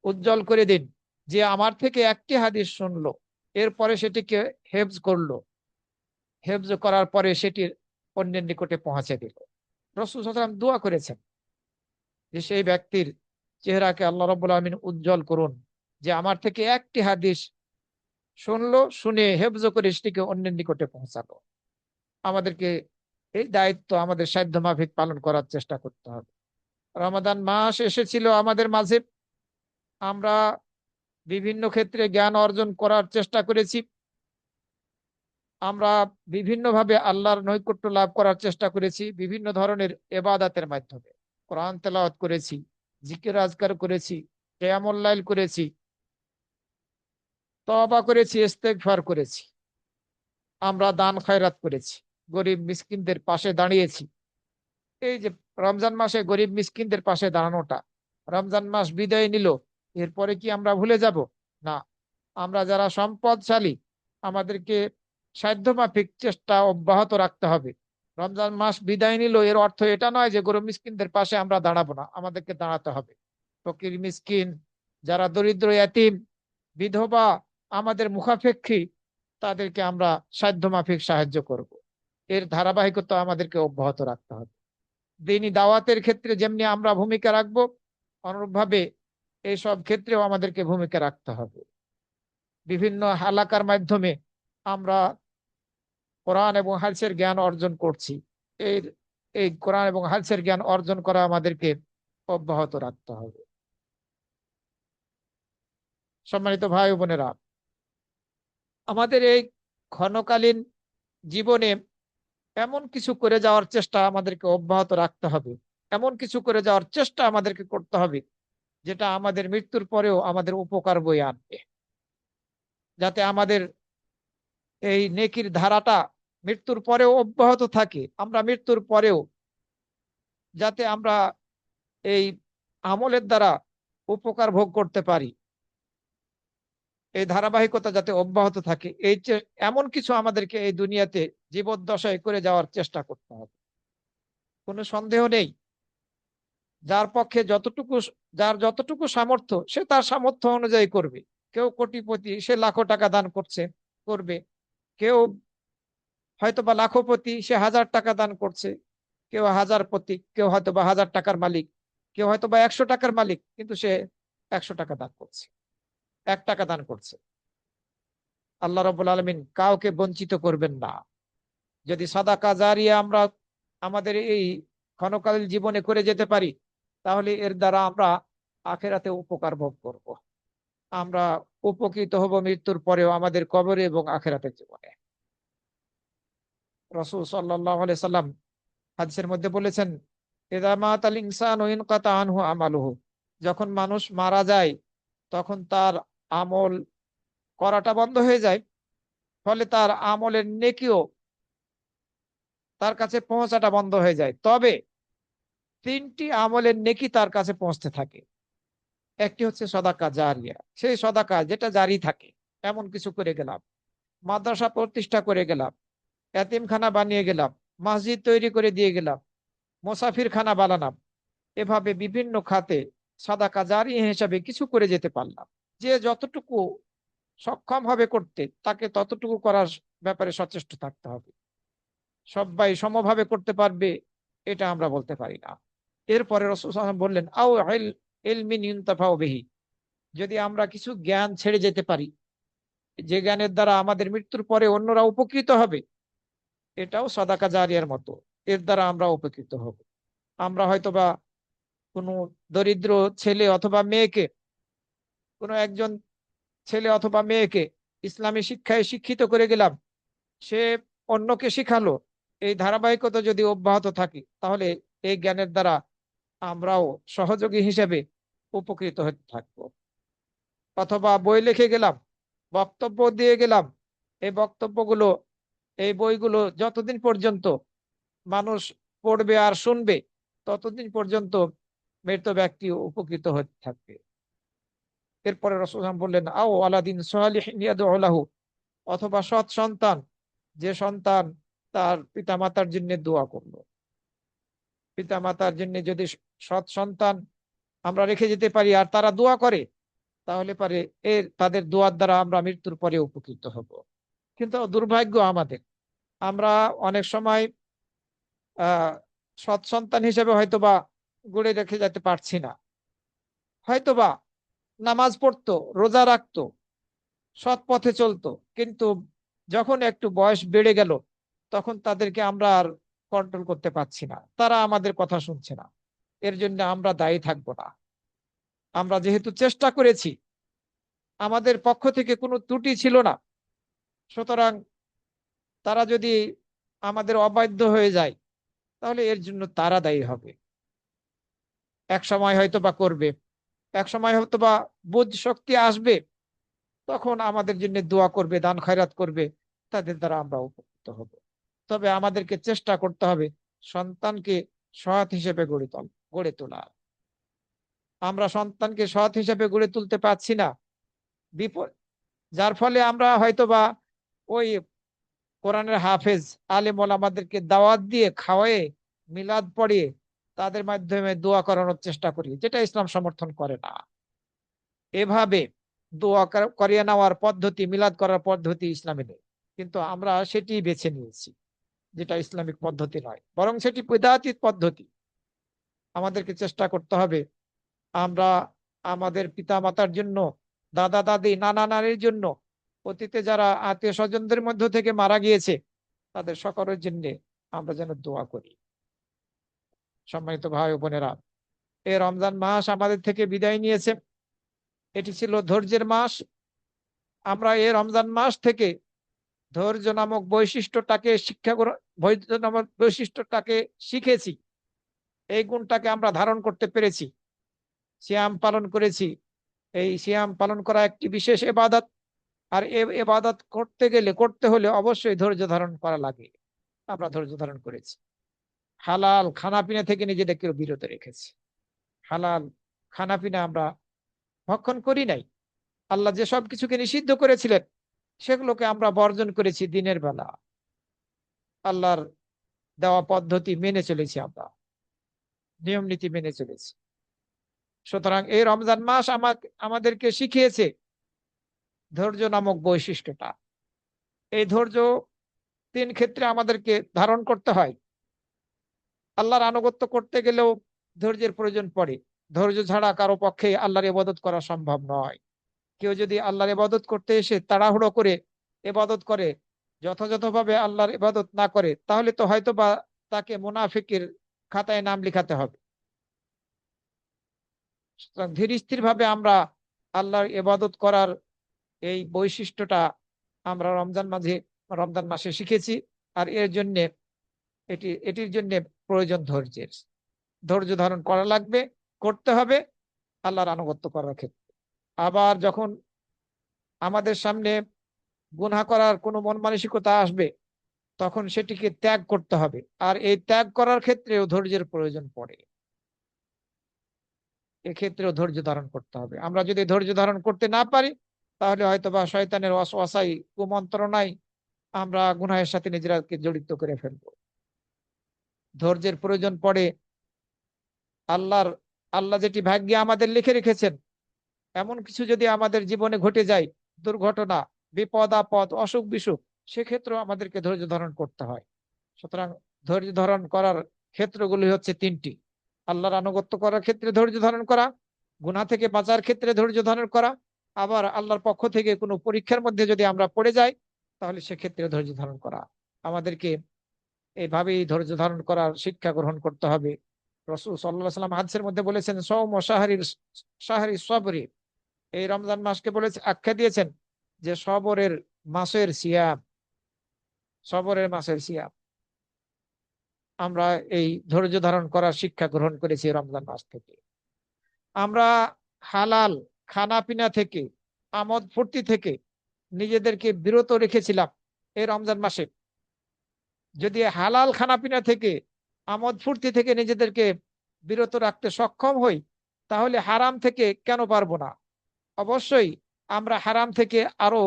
Speaker 1: উজ্জ্বল করে দিন, যে আমার থেকে একটি হাদিস শুনলো, এরপরে সেটিকে হেফজ করলো, হেফজ করার পরে সেটি অন্যের নিকটে পৌঁছে দিল। রাসূল সাল্লাল্লাহু আলাইহি ওয়াসাল্লাম দোয়া করেছেন যে সেই ব্যক্তির চেহারাকে আল্লাহ রাব্বুল আলামিন উজ্জ্বল করুন, যে আমার থেকে একটি হাদিস শুনলো, শুনে হেফজ করে সেটিকে অন্যের নিকটে পৌঁছালো। আমাদেরকে এই দায়িত্ব আমাদের সাধ্য মাফিক পালন করার চেষ্টা করতে হবে। রমাদান মাস এসেছিল আমাদের মাঝে, আমরা বিভিন্ন ক্ষেত্রে জ্ঞান অর্জন করার চেষ্টা করেছি, আমরা বিভিন্নভাবে আল্লাহর নৈকট্য লাভ করার চেষ্টা করেছি, বিভিন্ন ধরনের ইবাদতের মাধ্যমে কোরআন তেলাওয়াত করেছি, জিকির আজকার করেছি, কিয়ামুল লাইল করেছি, তওবা করেছি, ইস্তেগফার করেছি, আমরা দান খয়রাত করেছি, গরিব মিসকিনদের পাশে দাঁড়িয়েছি। এই যে রমজান মাসে গরিব মিসকিনদের পাশে দাঁড়ানোটা, রমজান মাস বিদায় নিল, এরপরে কি আমরা ভুলে যাব? না, আমরা যারা সম্পদশালী, আমাদেরকে সাধ্যমাফিক চেষ্টা অব্যাহত রাখতে হবে। রমজান মাস বিদায় নিল, এর অর্থ এটা নয় যে গরিব মিসকিনদের পাশে আমরা দাঁড়াবো না, আমাদেরকে দাঁড়াতে হবে। ফকির মিসকিন, যারা দরিদ্র এতিম, বিধবা, আমাদের মুখাপেক্ষী, তাদেরকে আমরা সাধ্যমাফিক সাহায্য করব। এর ধারাবাহিকতা আমাদেরকে অব্যাহত রাখতে হবে। দ্বীনি দাওয়াতের ক্ষেত্রে যেমনি আমরা ভূমিকা রাখবো, অনুরূপভাবে এইসব ক্ষেত্রেও আমাদেরকে ভূমিকা রাখতে হবে। বিভিন্ন হালাকার মাধ্যমে আমরা কোরআন এবং হাদিসের জ্ঞান অর্জন করছি, এই এই কোরআন এবং হাদিসের জ্ঞান অর্জন করা আমাদেরকে অব্যাহত রাখতে হবে। সম্মানিত ভাই ও বোনেরা, আমাদের এই ক্ষণকালীন জীবনে এমন কিছু করে যাওয়ার চেষ্টা আমাদেরকে অব্যাহত রাখতে হবে, এমন কিছু করে যাওয়ার চেষ্টা আমাদেরকে করতে হবে যেটা আমাদের মৃত্যুর পরেও আমাদের উপকার বয়ে আনবে, যাতে আমাদের এই নেকির ধারাটা মৃত্যুর পরেও অব্যাহত থাকে। আমরা মৃত্যুর পরেও যাতে আমরা এই আমলের দ্বারা উপকার ভোগ করতে পারি, এই ধারাবাহিকতা যাতে অব্যাহত থাকে, এমন কিছু আমাদেরকে এই দুনিয়াতে জীবদ্দশায় করে যাওয়ার চেষ্টা করতে হবে। কোনো সন্দেহ নেই, যার পক্ষে যার যতটুকু সামর্থ্য, সে তার সামর্থ্য অনুযায়ী করবে। কেউ কোটিপতি, সে লাখো টাকা দান করবে। কেউ হয়তো বা লাখপতি, সে 1000 টাকা দান করছে। কেউ হাজারপতি, কেউ হয়তো বা 1000 টাকার মালিক, কেউ হয়তো বা 100 টাকার মালিক, কিন্তু সে 100 টাকা দান করছে, 1 টাকা দান করছে। আল্লাহ রাব্বুল আলামিন কাউকে বঞ্চিত করবেন না। যদি সাদাকা জারিয়া আমরা আমাদের এই ক্ষণকালীন জীবনে করে যেতে পারি, তাহলে এর দ্বারা আমরা আখিরাতে উপকার ভোগ করব। আমরা উপকৃত হব মৃত্যুর পরেও, আমাদের কবরে এবং আখিরাতের জীবনে। রাসূল সাল্লাল্লাহু আলাইহি সাল্লাম হাদিসের মধ্যে বলেছেন, ইযা মাতাল ইনসানু ইনকাতা আনহু আমালুহু, যখন মানুষ মারা যায় তখন তার আমল করাটা বন্ধ হয়ে যায়, ফলে তার আমলের নেকিও তার কাছে পৌঁছাটা বন্ধ হয়ে যায়। তবে তিনটি আমলের নেকি তার কাছে পৌঁছতে থাকে। একটি হচ্ছে সদাকা জারিয়া, সেই সদাকা যেটা জারি থাকে, এমন কিছু করে গেলাম, মাদ্রাসা প্রতিষ্ঠা করে গেলাম, এতিমখানা বানিয়ে গেলাম, মসজিদ তৈরি করে দিয়ে গেলাম, মুসাফির খানা বানালাম, এভাবে বিভিন্ন খাতে সাদাকা জারি হিসাবে কিছু করে যেতে পারলাম। যে যতটুকু সক্ষম হবে করতে, তাকে ততটুকু করার ব্যাপারে সচেষ্ট থাকতে হবে। সবাই সমভাবে করতে পারবে এটা আমরা বলতে পারি না। এরপরে রাসূল সাল্লাল্লাহু আলাইহি ওয়াসাল্লাম বললেন, আও ইলমিন ইউনতাফাউ বিহি, যদি আমরা কিছু জ্ঞান ছেড়ে যেতে পারি, যে জ্ঞানের দ্বারা আমাদের মৃত্যুর পরে অন্যরা উপকৃত হবে, এটাও সাদাকা জারিয়ার মতো, এর দ্বারা আমরা উপকৃত হব। আমরা হয়তোবা কোনো দরিদ্র ছেলে অথবা মেয়েকে, কোনো একজন ছেলে অথবা মেয়েকে ইসলামী শিক্ষায় শিক্ষিত করে গেলাম, সে অন্যকে শিখালো, এই ধারাবাহিকতা যদি অব্যাহত থাকে, তাহলে এই জ্ঞানের দ্বারা আমরাও সহযোগী হিসেবে উপকৃত হতে থাকবো। অথবা বই লিখে গেলাম, বক্তব্য দিয়ে গেলাম, এই বক্তব্যগুলো, এই বইগুলো যতদিন পর্যন্ত মানুষ পড়বে আর শুনবে, ততদিন পর্যন্ত মৃত ব্যক্তি উপকৃত হতে থাকবে। এরপরে রাসূল সাল্লাল্লাহু আলাইহি ওয়াসাল্লাম বললেন, আও আলাদিন সালিহিন ইয়াদউ লাহু, অথবা সৎ সন্তান, যে সন্তান তার পিতামাতার জন্য দোয়া করলো। পিতামাতার জন্য যদি সৎ সন্তান আমরা রেখে যেতে পারি আর তারা দোয়া করে, তাহলে পারে তাদের দোয়ার দ্বারা আমরা মৃত্যুর পরে উপকৃত হব। কিন্তু দুর্ভাগ্য আমাদের, আমরা অনেক সময় আহ সৎ সন্তান হিসেবে হয়তোবা গড়ে রেখে যেতে পারছি না। হয়তোবা নামাজ পড়তো, রোজা রাখতো, সৎ পথে চলতো, কিন্তু যখন একটু বয়স বেড়ে গেল, তখন তাদেরকে আমরা আর কন্ট্রোল করতে পারছি না, তারা আমাদের কথা শুনছে না। এর জন্য আমরা দায়ী থাকবো না। আমরা যেহেতু চেষ্টা করেছি, আমাদের পক্ষ থেকে কোনো ত্রুটি ছিল না, সুতরাং তারা যদি আমাদের অবাধ্য হয়ে যায়, তাহলে এর জন্য তারা দায়ী হবে। এক সময় হয়তো বা করবে, এক সময় হয়তো বা বুঝ শক্তি আসবে, তখন আমাদের জন্য দোয়া করবে, দান খয়রাত করবে, তাদের দ্বারা আমরা উপকৃত হব। তবে আমাদেরকে চেষ্টা করতে হবে সন্তানকে সৎ হিসেবে গড়ে তোলা। আমরা সন্তানকে সৎ হিসেবে গড়ে তুলতে পারছি না, বিপদ, যার ফলে আমরা হয়তোবা ওই কোরআনের হাফেজ আলেম ওলামাদেরকে দাওয়াত দিয়ে খাওয়ায়ে, মিলাদ পড়িয়ে, তাদের মাধ্যমে দোয়া করানোর চেষ্টা করি, যেটা ইসলাম সমর্থন করে না। এভাবে দোয়া করিয়ে নেওয়ার পদ্ধতি, মিলাদ করার পদ্ধতি ইসলামে নেই, কিন্তু আমরা সেটি বেছে নিয়েছি, যেটা ইসলামিক পদ্ধতি নয়, বরং সেটি বিদআতি পদ্ধতি। আমাদেরকে চেষ্টা করতে হবে আমরা আমাদের পিতা মাতার জন্য, দাদা দাদি, নানা নানির জন্য, অতীতে যারা আত্মীয় স্বজনদের মধ্য থেকে মারা গিয়েছে, তাদের সকলের জন্য আমরা যেন দোয়া করি। সম্মানিত ভাই ও বোনেরা, এই রমজান মাস আমাদের থেকে বিদায় নিয়েছে, এটি ছিল ধৈর্যের মাস। আমরা এই রমজান মাস থেকে ধৈর্য নামক বৈশিষ্ট্যটাকে ধৈর্য নামক বৈশিষ্ট্যটাকে শিখেছি, এই গুণটাকে আমরা ধারণ করতে পেরেছি, সিয়াম পালন করেছি। এই সিয়াম পালন করা একটি বিশেষ ইবাদত, আর এই ইবাদত করতে হলে অবশ্যই ধৈর্য ধারণ করা লাগে। আমরা ধৈর্য ধারণ করেছি, হালাল খানাপিনা থেকে নিজেদেরকে বিরত রেখেছি। হালাল খানাপিনা আমরা ভক্ষণ করি নাই। আল্লাহ যে সব কিছুকে নিষিদ্ধ করেছিলেন, সেগুলোকে আমরা বর্জন করেছি দিনের বেলা। আল্লাহর দেওয়া পদ্ধতি মেনে চলেছি, আমরা নিয়ম নীতি মেনে চলেছি। সুতরাং এই রমজান মাস আমাদেরকে শিখিয়েছে ধৈর্য নামক বৈশিষ্ট্যটা। এই ধৈর্য তিন ক্ষেত্রে আমাদেরকে ধারণ করতে হয়। আল্লাহর আনুগত্য করতে গেলেও ধৈর্যের প্রয়োজন পড়ে। ধৈর্য ছাড়া কারো পক্ষে আল্লাহর ইবাদত করা সম্ভব নয়। কেউ যদি আল্লাহর ইবাদত করতে এসে তাড়াহুড়ো করে ইবাদত করে, যথাযথভাবে আল্লাহর ইবাদত না করে, তাহলে তো হয়তো বা তাকে মুনাফিকের খাতায় নাম লিখাতে হবে। সুতরাং ধীর স্থির ভাবে আমরা আল্লাহর ইবাদত করার এই বৈশিষ্ট্যটা আমরা রমজান মাসে শিখেছি। আর এর জন্য এটির জন্য প্রয়োজন ধৈর্যের। ধৈর্য ধারণ করা লাগবে, করতে হবে আল্লাহর আনুগত্য করার ক্ষেত্রে। আবার যখন আমাদের সামনে গুনাহ করার কোনো মন মানসিকতা আসবে, তখন সেটিকে ত্যাগ করতে হবে। আর এই ত্যাগ করার ক্ষেত্রেও ধৈর্যের প্রয়োজন পড়ে, এক্ষেত্রেও ধৈর্য ধারণ করতে হবে। আমরা যদি ধৈর্য ধারণ করতে না পারি, তাহলে হয়তোবা শয়তানের ওয়াসওয়াসায়, কুমন্ত্রণায় আমরা গুনাহের সাথে নিজেরাকে জড়িত করে ফেলবো। ধৈর্যের প্রয়োজন পড়ে। আল্লাহর আল্লাহ যেটি ভাগ্যে আমাদের লিখে রেখেছেন, এমন কিছু যদি আমাদের জীবনে ঘটে যায়, দুর্ঘটনা, বিপদ আপদ, অসুখ বিসুখ, সেক্ষেত্রেও আমাদেরকে ধৈর্য ধারণ করতে হয়। সুতরাং ধৈর্য ধারণ করার ক্ষেত্রগুলি হচ্ছে তিনটি: আল্লাহর আনুগত্য করার ক্ষেত্রে ধৈর্য ধারণ করা, গুনাহ থেকে বাঁচার ক্ষেত্রে ধৈর্য ধারণ করা, আবার আল্লাহর পক্ষ থেকে কোনো পরীক্ষার মধ্যে যদি আমরা পড়ে যাই, তাহলে সেক্ষেত্রে ধৈর্য ধারণ করা। আমাদেরকে এইভাবেই ধৈর্য ধারণ করার শিক্ষা গ্রহণ করতে হবে। রাসূল সাল্লাল্লাহু আলাইহি ওয়াসাল্লাম হাদিসের মধ্যে বলেছেন, সওম শাহরির শাহরি সবরি, এই রমজান মাসকে বলেছে, আখ্যা দিয়েছেন যে সবরের মাসের সিয়াম, সবরের মাসের সিয়াম। আমরা এই ধৈর্য ধারণ করার শিক্ষা গ্রহণ করেছি রমজান মাস থেকে। আমরা হালাল খানা পিনা থেকে, আমোদ ফুর্তি থেকে নিজেদেরকে বিরত রেখেছিলাম এই রমজান মাসে। যদি হালাল খানা পিনা থেকে, আমোদ ফুর্তি থেকে নিজেদেরকে বিরত রাখতে সক্ষম হই, তাহলে হারাম থেকে কেন পারবো না? অবশ্যই আমরা হারাম থেকে আরো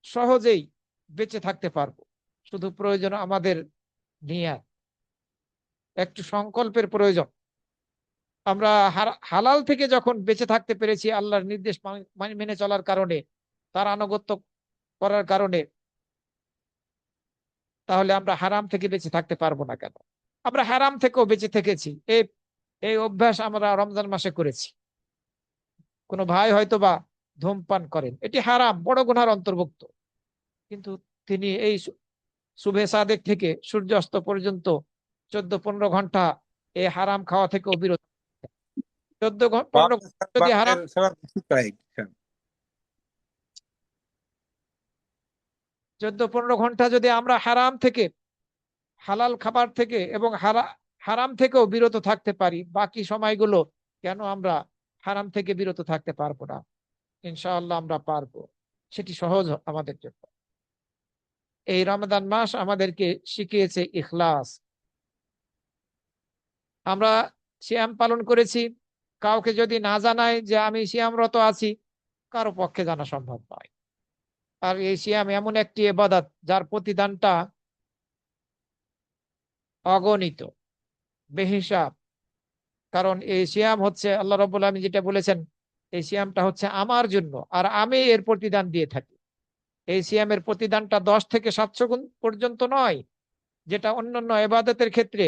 Speaker 1: সহজেই বেঁচে থাকতে পারবো। শুধু প্রয়োজন আমাদের নিয়াত, একটু সংকল্পের প্রয়োজন। আমরা হালাল থেকে যখন বেঁচে থাকতে পেরেছি আল্লাহর নির্দেশ মেনে চলার কারণে, তার আনুগত্য করার কারণে, তাহলে আমরা হারাম থেকে বেঁচে থাকতে পারবো না কেন? আমরা হারাম থেকেও বেঁচে থেকেছি। এই এই অভ্যাস আমরা রমজান মাসে করেছি। কোনো ভাই হয়তো বা ধূমপান করেন, এটি হারাম, বড় গুনার অন্তর্ভুক্ত, কিন্তু তিনি এই শুভে সাদেক থেকে সূর্যাস্ত পর্যন্ত 14-15 ঘন্টা এই হারাম খাওয়া থেকে বিরত। 14-15 যদি হারাম, 14-15 ঘন্টা যদি আমরা হারাম থেকে, হালাল খাবার থেকে এবং হারাম থেকেও বিরত থাকতে পারি, বাকি সময়গুলো কেন আমরা হারাম থেকে বিরত থাকতে পারবো না? ইনশাআল্লাহ আমরা পারবো। সেটি সহজ আমাদের জন্য। এই রমজান মাস আমাদেরকে শিখিয়েছে ইখলাস। আমরা সিয়াম পালন করেছি, কাউকে যদি না জানাই যে আমি সিয়ামরত আছি, কারো পক্ষে জানা সম্ভব নয়। আর এই সিয়াম এমন একটি ইবাদত যার প্রতিদানটা অগণিত, বেহিসাব। কারণ এই সিয়াম হচ্ছে আল্লাহ রাব্বুল আলামিন যেটা বলেছেন, এই সিয়ামটা হচ্ছে আমার জন্য, আর আমি এর প্রতিদান দিয়ে থাকি। এই সিয়ামের প্রতিদানটা 10 থেকে 700 গুণ পর্যন্ত নয়, যেটা অন্যান্য ইবাদতের ক্ষেত্রে।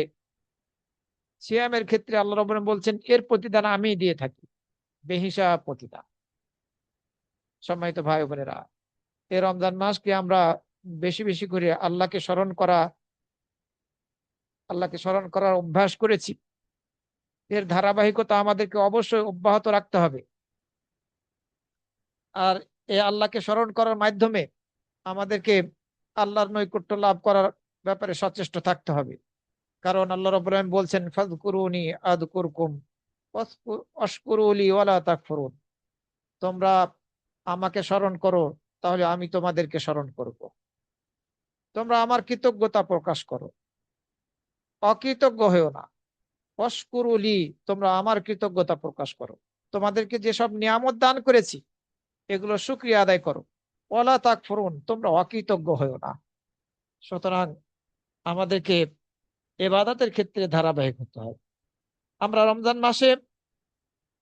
Speaker 1: সিয়ামের ক্ষেত্রে আল্লাহ রাব্বুল আলামিন বলছেন এর প্রতিদান আমি দিয়ে থাকি, বেহিসাব প্রতিদান। সম্মানিত ভাই বোনেরা, এই রমজান মাসকে আমরা বেশি বেশি করে আল্লাহকে স্মরণ করার অভ্যাস করেছি। এর ধারাবাহিকতা আমাদেরকে অবশ্যই অব্যাহত রাখতে হবে। আর এই আল্লাহকে স্মরণ করার মাধ্যমে আমাদেরকে আল্লাহর নৈকট্য লাভ করার ব্যাপারে সচেষ্ট থাকতে হবে। কারণ আল্লাহ রাব্বুল আলামিন বলছেন, ফাযকুরুনি আযকুরকুম ওয়াশকুরুলি ওয়ালা তাকফুরুন। তোমরা আমাকে স্মরণ করো, তাহলে আমি তোমাদেরকে স্মরণ করব। তোমরা আমার কৃতজ্ঞতা প্রকাশ করো, অকৃতজ্ঞ হয়েও না। ওয়াশকুরুলি, তোমরা আমার কৃতজ্ঞতা প্রকাশ করো। তোমাদেরকে যেসব নিয়ামত দান করেছি, এগুলো শুকরিয়া আদায় করো। ওয়ালা তাকফুরুন, তোমরা অকৃতজ্ঞ হয়েও না। সুতরাং আমাদেরকে ইবাদতের ক্ষেত্রে ধারাবাহিক হতে হবে। আমরা রমজান মাসে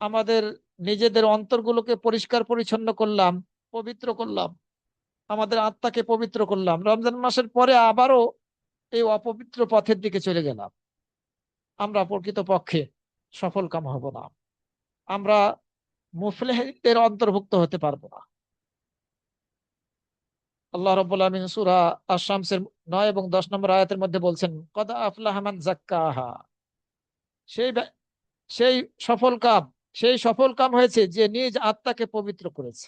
Speaker 1: আমাদের নিজেদের অন্তরগুলোকে পরিষ্কার পরিচ্ছন্ন করলাম, পবিত্র করলাম, আমাদের আত্মাকে পবিত্র করলাম। রমজান মাসের পরে আবারও এই অপবিত্র পথের দিকে চলে গেলাম, আমরা প্রকৃতপক্ষে সফল কাম হব না, আমরা মুফলিহদের অন্তর্ভুক্ত হতে পারবো না। আল্লাহ রাব্বুল আলামিন সূরা আশ-শামসের 9 এবং 10 নম্বর আয়াতের মধ্যে বলছেন, কদ আফলাহা মান যাক্কাহা। সেই সেই সফল কাম, সেই সফল কাম হয়েছে যে নিজ আত্মাকে পবিত্র করেছে।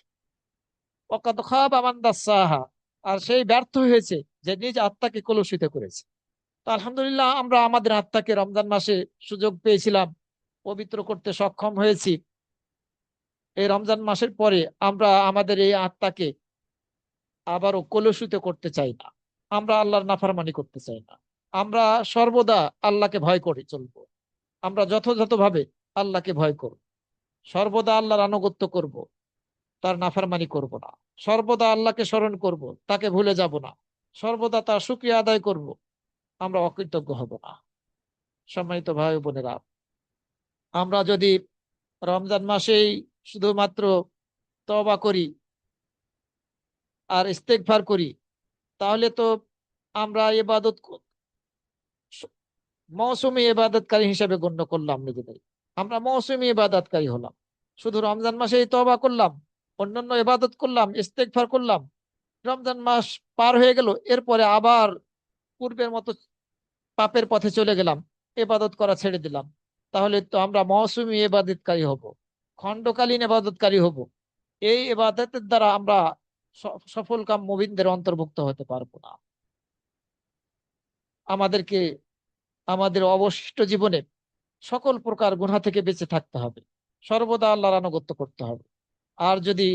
Speaker 1: ওয়াকাদ খাবা মান দাসসাহা, আর সেই ব্যর্থ হয়েছে যে নিজ আত্মাকে কলুষিত করেছে। তো আলহামদুলিল্লাহ আমরা আমাদের আত্মাকে রমজান মাসে সুযোগ পেয়েছিলাম, পবিত্র করতে সক্ষম হয়েছি। এই রমজান মাসের পরে আমরা আমাদের এই আত্মাকে আবারও কলুষিত করতে চাই না। আমরা আল্লাহর নাফরমানি করতে চাই না। আমরা সর্বদা আল্লাহকে ভয় করে চলবো। আমরা যথাযথভাবে আল্লাহকে ভয় করব, সর্বদা আল্লাহর আনুগত্য করব, তার নাফরমানি করব না। সর্বদা আল্লাহকে স্মরণ করব, তাকে ভুলে যাব না। সর্বদা তার শুকরিয়া আদায় করব, আমরা অকৃতজ্ঞ হব না। সম্মানিত ভাই ও বোনেরা, আমরা যদি রমজান মাসেই শুধুমাত্র তওবা করি আর ইস্তেগফার করি, তাহলে তো আমরা ইবাদত মৌসুমী ইবাদতকারী হিসেবে গণ্য করলাম নিজেদের। আমরা মৌসুমী ইবাদতকারী হলাম, শুধু রমজান মাসেই তওবা করলাম, অন্যান্য ইবাদত করলাম, ইস্তেগফার করলাম, রমজান মাস পার হয়ে গেল, এরপরে আবার পূর্বের মতো পাপের পথে চলে গেলাম, ইবাদত করা ছেড়ে দিলাম। তাহলে তো আমরা মৌসুমী ইবাদতকারী হব, খণ্ডকালীন ইবাদতকারী হব। এই ইবাদতের দ্বারা আমরা সফলকাম মুমিনদের অন্তর্ভুক্ত হতে পারবো না। আমাদেরকে আমাদের অবশিষ্ট জীবনে সকল প্রকার গুনাহ থেকে বেঁচে থাকতে হবে, সর্বদা আল্লাহর আনুগত্য করতে হবে। আর যদি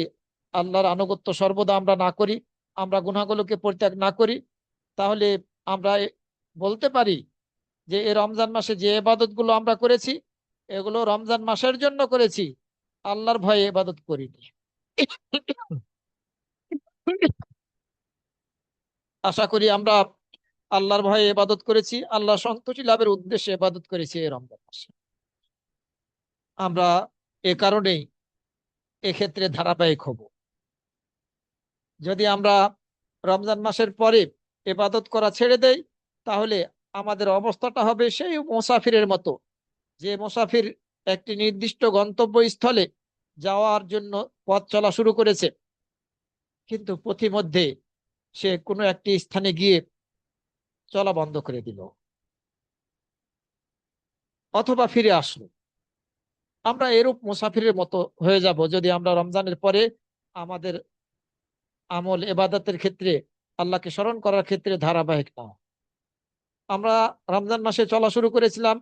Speaker 1: আল্লাহর আনুগত্য সর্বদা আমরা না করি, আমরা গুনাহগুলোকে পরিত্যাগ না করি, তাহলে আমরা বলতে পারি যে এই রমজান মাসে যে ইবাদত গুলো আমরা করেছি, এগুলো রমজান মাসের জন্য করেছি, আল্লাহর ভয়ে ইবাদত করিনি। আশা করি আমরা আল্লাহর ভয়ে ইবাদত করেছি, আল্লাহ সন্তুষ্টি লাভের উদ্দেশ্যে ইবাদত করেছি এই রমজান মাসে। আমরা এ কারণেই এক্ষেত্রে ধারাবাহিক হব। যদি আমরা রমজান মাসের পরে ইবাদত করা ছেড়ে দেই, তাহলে আমাদের অবস্থাটা হবে সেই মুসাফিরের মতো, যে মুসাফির একটি নির্দিষ্ট গন্তব্যস্থলে যাওয়ার জন্য পথ চলা শুরু করেছে, কিন্তু পথিমধ্যে সে কোনো একটি স্থানে গিয়ে চলা বন্ধ করে দিল অথবা ফিরে আসলো। আমরা এরূপ মুসাফিরের মতো হয়ে যাব যদি আমরা রমজানের পরে আমাদের আমল ইবাদতের ক্ষেত্রে, আল্লাহকে স্মরণ করার ক্ষেত্রে ধারাবাহিক না। আমরা রমজান মাসে চলা শুরু করেছিলাম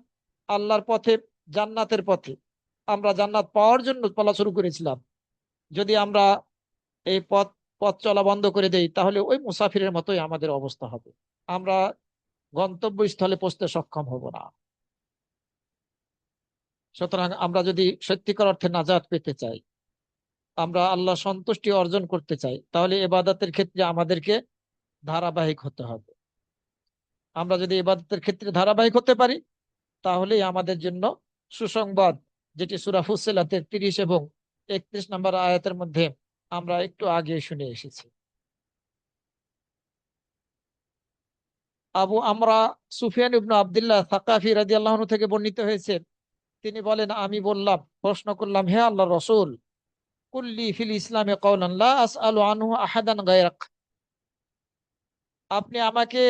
Speaker 1: আল্লাহর পথে, জান্নাতের পথে, আমরা জান্নাত পাওয়ার জন্য চলা শুরু করেছিলাম। যদি আমরা এই পথ পথ চলা বন্ধ করে দেই, তাহলে ওই মুসাফিরের মতোই আমাদের অবস্থা হবে। আমরা গন্তব্যস্থলে পৌঁছতে সক্ষম হব না। সুতরাং আমরা যদি সত্যিকার অর্থে নাজাত পেতে চাই, আমরা আল্লাহ সন্তুষ্টি অর্জন করতে চাই, তাহলে ইবাদতের ক্ষেত্রে আমাদেরকে ধারাবাহিক হতে হবে। আমরা যদি ইবাদতের ক্ষেত্রে ধারাবাহিক হতে পারি, তাহলেই আমাদের জন্য সুসংবাদ, যেটি সূরা ফুসসিলাতের 30 এবং 31 নম্বর আয়াতের মধ্যে আমরা একটু আগে শুনে এসেছি। আবু আমরা সুফিয়ান ইবনু আব্দুল্লাহ সাকাফি রাদিয়াল্লাহু আনহু থেকে বর্ণিত হয়েছে, তিনি বলেন, আমি বললাম, প্রশ্ন করলাম, হে আল্লাহর রাসূল, কুল্লি ফিল ইসলামে কাওলান লা আসআলু আনহু আহাদান গায়রাক। আপনি আমাকে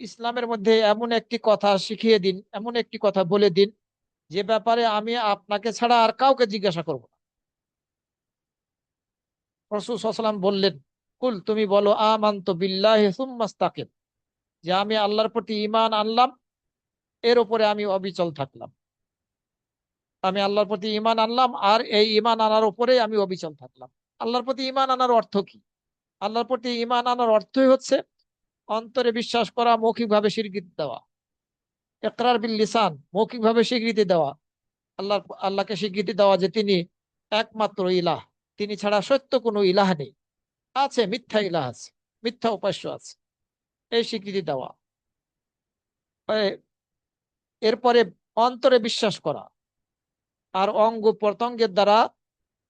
Speaker 1: ইসলামের মধ্যে এমন একটি কথা শিখিয়ে দিন, এমন একটি কথা বলে দিন, যে ব্যাপারে আমি আপনাকে ছাড়া আর কাউকে জিজ্ঞাসা করব না। রাসূল সাল্লাল্লাহু আলাইহি ওয়াসাল্লাম বললেন, কুল, তুমি বলো, আমানতু বিল্লাহি সুম্মা ইসতাকিম, যে আমি আল্লাহর প্রতি ঈমান আনলাম, এর উপরে আমি অবিচল থাকলাম। আমি আল্লাহর প্রতি ঈমান আনলাম, আর এই ঈমান আনার উপরে আমি অবিচল থাকলাম। আল্লাহর প্রতি ঈমান আনার অর্থ কি? আল্লাহর প্রতি ঈমান আনার অর্থই হচ্ছে অন্তরে বিশ্বাস করা, মৌখিকভাবে স্বীকৃতি দেওয়া। ইকরার বিল লিসান, মৌখিকভাবে স্বীকৃতি দেওয়া। আল্লাহ আল্লাহকে স্বীকৃতি দেওয়া যে তিনি একমাত্র ইলাহ, তিনি ছাড়া সত্য কোনো ইলাহ নেই। আছে মিথ্যা ইলাহ আছে, মিথ্যা উপাস্য আছে, এই স্বীকৃতি দেওয়া। এরপরে অন্তরে বিশ্বাস করা, আর অঙ্গ প্রত্যঙ্গের দ্বারা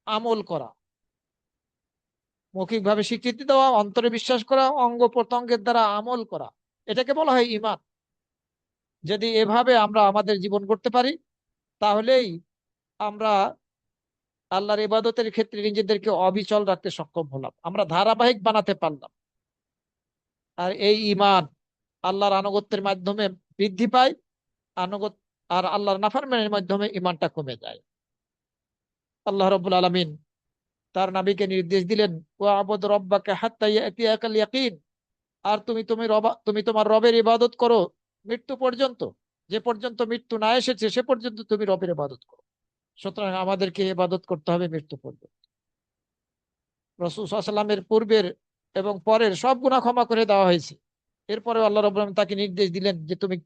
Speaker 1: আমল করা। মৌখিকভাবে স্বীকৃতি দেওয়া, অন্তরে বিশ্বাস করা, অঙ্গ প্রত্যঙ্গের দ্বারা আমল করা, এটাকে বলা হয় ঈমান। যদি এভাবে আমরা আমাদের জীবন করতে পারি, তাহলেই আমরা আল্লাহর ইবাদতের ক্ষেত্রে নিজেদেরকে অবিচল রাখতে সক্ষম হলাম, আমরা ধারাবাহিক বানাতে পারলাম। আর এই ঈমান আল্লাহর আনুগত্যের মাধ্যমে বৃদ্ধি পায়, আনুগত্য, আর আল্লাহর নাফরমানির মাধ্যমে ঈমানটা কমে যায়। আল্লাহ রাব্বুল আলামিন তার নবীকে নির্দেশ দিলেন, ওয়াবুদ রাব্বাকা হাত্তা ইয়াতিয়াকাল ইয়াকিন, আর তুমি তোমার রবের ইবাদত করো মৃত্যু পর্যন্ত, যে পর্যন্ত মৃত্যু না এসেছে সে পর্যন্ত তুমি রবের ইবাদত করো। সুতরাং আমাদেরকে ইবাদত করতে হবে মৃত্যু পর্যন্ত। রাসূল সাল্লাল্লাহু আলাইহি ওয়াসাল্লামের পূর্বের এবং পরের সব গুনাহ ক্ষমা করে দেওয়া হয়েছে। এরপরে আল্লাহ রাব্বুল আলামিন তাকে নির্দেশ দিলেন যে তুমি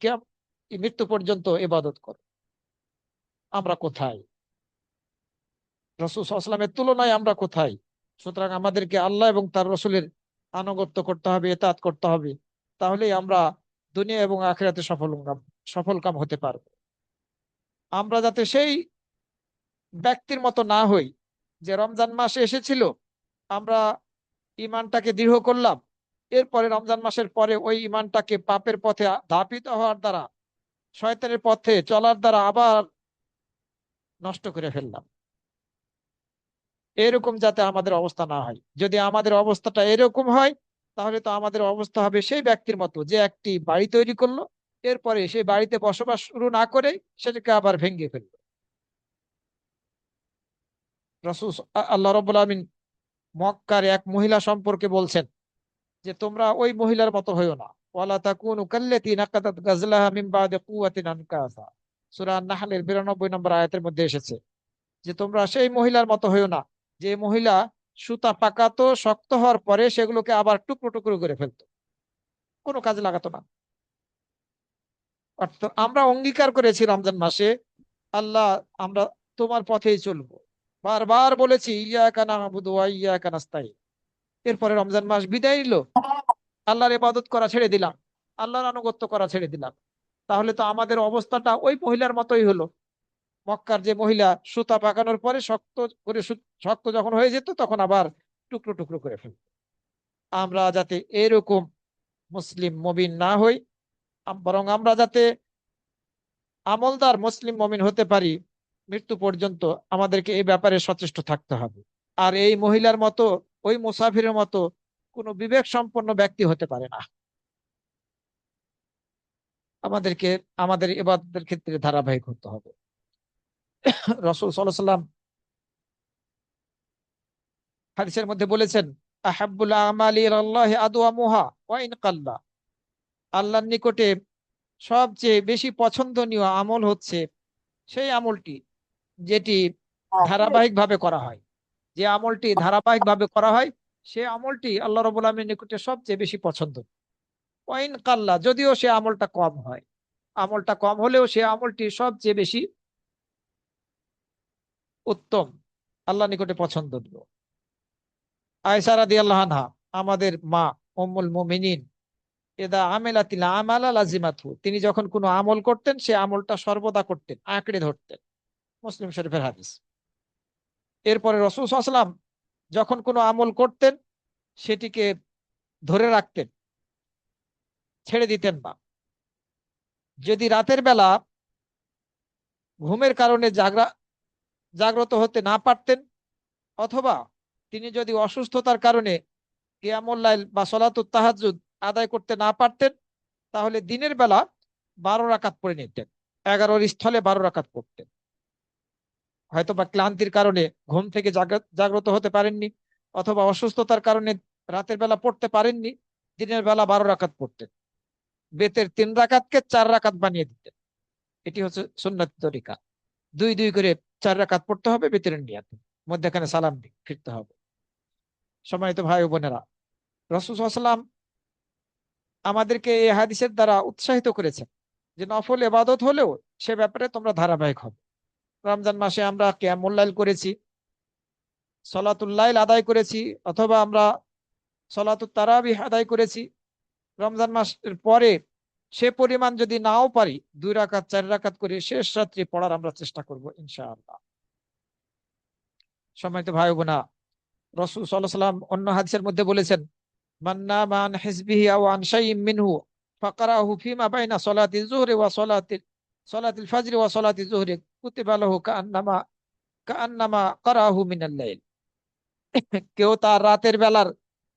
Speaker 1: মৃত্যু পর্যন্ত ইবাদত করো। আমরা কোথায়? রাসূল সাল্লাল্লাহু আলাইহি ওয়াসাল্লামের তুলনায় আমরা কোথায়? সুতরাং আমাদেরকে আল্লাহ এবং তার রসুলের আনুগত্য করতে হবে, ইতাআত করতে হবে। তাহলেই আমরা দুনিয়া এবং আখিরাতে সফলকাম হতে পারবো। আমরা যাতে সেই ব্যক্তির মতো না হই যে রমজান মাসে এসেছিল, আমরা ইমানটাকে দৃঢ় করলাম, এরপরে রমজান মাসের পরে ওই ইমানটাকে পাপের পথে ধাপিত হওয়ার দ্বারা, শয়তানের পথে চলার দ্বারা আবার নষ্ট করে ফেললাম। এরকম যাতে আমাদের অবস্থা না হয়। যদি আমাদের অবস্থাটা এরকম হয়, তাহলে তো আমাদের অবস্থা হবে সেই ব্যক্তির মতো যে একটি বাড়ি তৈরি করলো, এরপরে সেই বাড়িতে বসবাস শুরু না করে সেটাকে আবার ভেঙে ফেললো। রাসূল আল্লাহ রাব্বুল আলামিন মক্কার এক মহিলা সম্পর্কে বলছেন যে তোমরা ওই মহিলার মতো হইও না। ওয়ালা তাকুনু কাল্লাতী নাকাদাত গাজলাহা মিন বাদি কুওয়াতিন আনকাসা। সূরা আন-নাহলের 92 নম্বর আয়াতের মধ্যে এসেছে যে তোমরা সেই মহিলার মতো হইও না, যে মহিলা সুতা পাকাতো, শক্ত হওয়ার পরে সেগুলোকে আবার টুকরো টুকরো করে ফেলতো, কোনো কাজে লাগাতো না। অর্থাৎ আমরা অঙ্গীকার করেছি রমজান মাসে, আল্লাহ আমরা তোমার পথেই চলবো, বারবার বলেছি ইয়াকা না'বুদু ওয়া ইয়াকা নাস্তাইন। এরপরে রমজান মাস বিদায় নিল, আল্লাহর ইবাদত করা ছেড়ে দিলাম, আল্লাহর আনুগত্য করা ছেড়ে দিলাম। তাহলে তো আমাদের অবস্থাটা ওই মহিলার মতোই হলো। মক্কার যে মহিলা সুতা পাকানোর পরে শক্ত করে, শক্ত যখন হয়ে যেত তখন আবার টুকরো টুকরো করে ফেলত। আমরা যাতে এরকম মুসলিম মুমিন না হই, বরং আমরা যাতে আমলদার মুসলিম মুমিন হতে পারি, মৃত্যু পর্যন্ত আমাদেরকে এই ব্যাপারে সচেষ্ট থাকতে হবে। আর এই মহিলার মতো, ওই মুসাফিরের মতো কোনো বিবেক সম্পন্ন ব্যক্তি হতে পারে না। আমাদেরকে আমাদের ইবাদতের ক্ষেত্রে ধারাবাহিক হতে হবে। রাসূল সাল্লাল্লাহু আলাইহি ওয়াসাল্লাম হাদিসের মধ্যে বলেছেন, আহাব্বুল আমালি ইলাল্লাহি আদওয়ামুহা ওয়া ইন কাল্লা। আল্লাহর নিকটে সবচেয়ে বেশি পছন্দনীয় আমল হচ্ছে সেই আমলটি যেটি ধারাবাহিক ভাবে করা হয়। যে আমলটি ধারাবাহিক ভাবে করা হয় সে আমলটি আল্লাহ রাব্বুল আলামিনের নিকটে সবচেয়ে বেশি পছন্দ। ওয়া ইন কাল্লা, যদিও সে আমলটা কম হয়, আমলটা কম হলেও সে আমলটি সবচেয়ে বেশি উত্তম, আল্লাহ নিকটে পছন্দনীয়। আয়েশা রাদিয়াল্লাহু আনহা, আমাদের মা, উম্মুল মুমিনিন, এদা আমেলাতিল আমালা লাজিমাতহু, তিনি যখন কোনো আমল করতেন সে আমলটা সর্বদা করতেন, আঁকড়ে ধরতেন। মুসলিম শরীফের হাদিস। এরপরে রাসূল সাল্লাল্লাহু আলাইহি ওয়াসাল্লাম যখন কোনো আমল করতেন সেটিকে ধরে রাখতেন, ছেড়ে দিতেন না। যদি রাতের বেলা ঘুমের কারণে জাগ্রত হতে না পারতেন, অথবা তিনি যদি অসুস্থতার কারণে কিয়ামুল লাইল বা সলাতুত তাহাজ্জুদ আদায় করতে না পারতেন, তাহলে দিনের বেলা 12 রাকাত পড়ে নিতেন, 11-র স্থলে 12 রাকাত পড়তেন। হয়তো বা ক্লান্তির কারণে ঘুম থেকে জাগ্রত হতে পারেননি, অথবা অসুস্থতার কারণে রাতের বেলা পড়তে পারেননি, দিনের বেলা 12 রাকাত পড়তেন। বেতের 3 রাকাতকে 4 রাকাত বানিয়ে দিতেন। এটি হচ্ছে সুন্নাত তরিকা। 2-2 করে 4 রাকাত পড়তে হবে বেতের নিয়াতে, মধ্যখানে সালাম ফিরতে হবে। সম্মানিত ভাই ও বোনেরা, রাসূল সাল্লাল্লাহু আলাইহি ওয়াসাল্লাম আমাদেরকে এই হাদিসের দ্বারা উৎসাহিত করেছেন যে নফল ইবাদত হলেও সে ব্যাপারে তোমরা ধারাবাহিক হবে। রমজান মাসে আমরা কিয়ামুল লাইল করেছি, সলাতুল লাইল আদায় করেছি, অথবা আমরা সলাতুত তারাবিহ আদায় করেছি। রমজান মাসের পরে সে পরিমাণ যদি নাও পারি, 2 রাকাত 4 রাকাত করে শেষ রাত্রি পড়ার আমরা চেষ্টা করব ইনশাআল্লাহ। সম্মানিত ভাই বোনা, রাসূল সাল্লাল্লাহু আলাইহি ওয়াসাল্লাম অন্য হাদিসের মধ্যে বলেছেন, মান নামা আন হিজবিহি আও আন শাইইন মিনহু ফাকরাহু ফিমা বাইনা সলাতি যুহরি ওয়া সলাতিল ফাজরি ওয়া সলাতি যুহরি কুতিবা লাহু কাআন্নামা কারাহু মিনাল লাইল। কেউ তার রাতের বেলার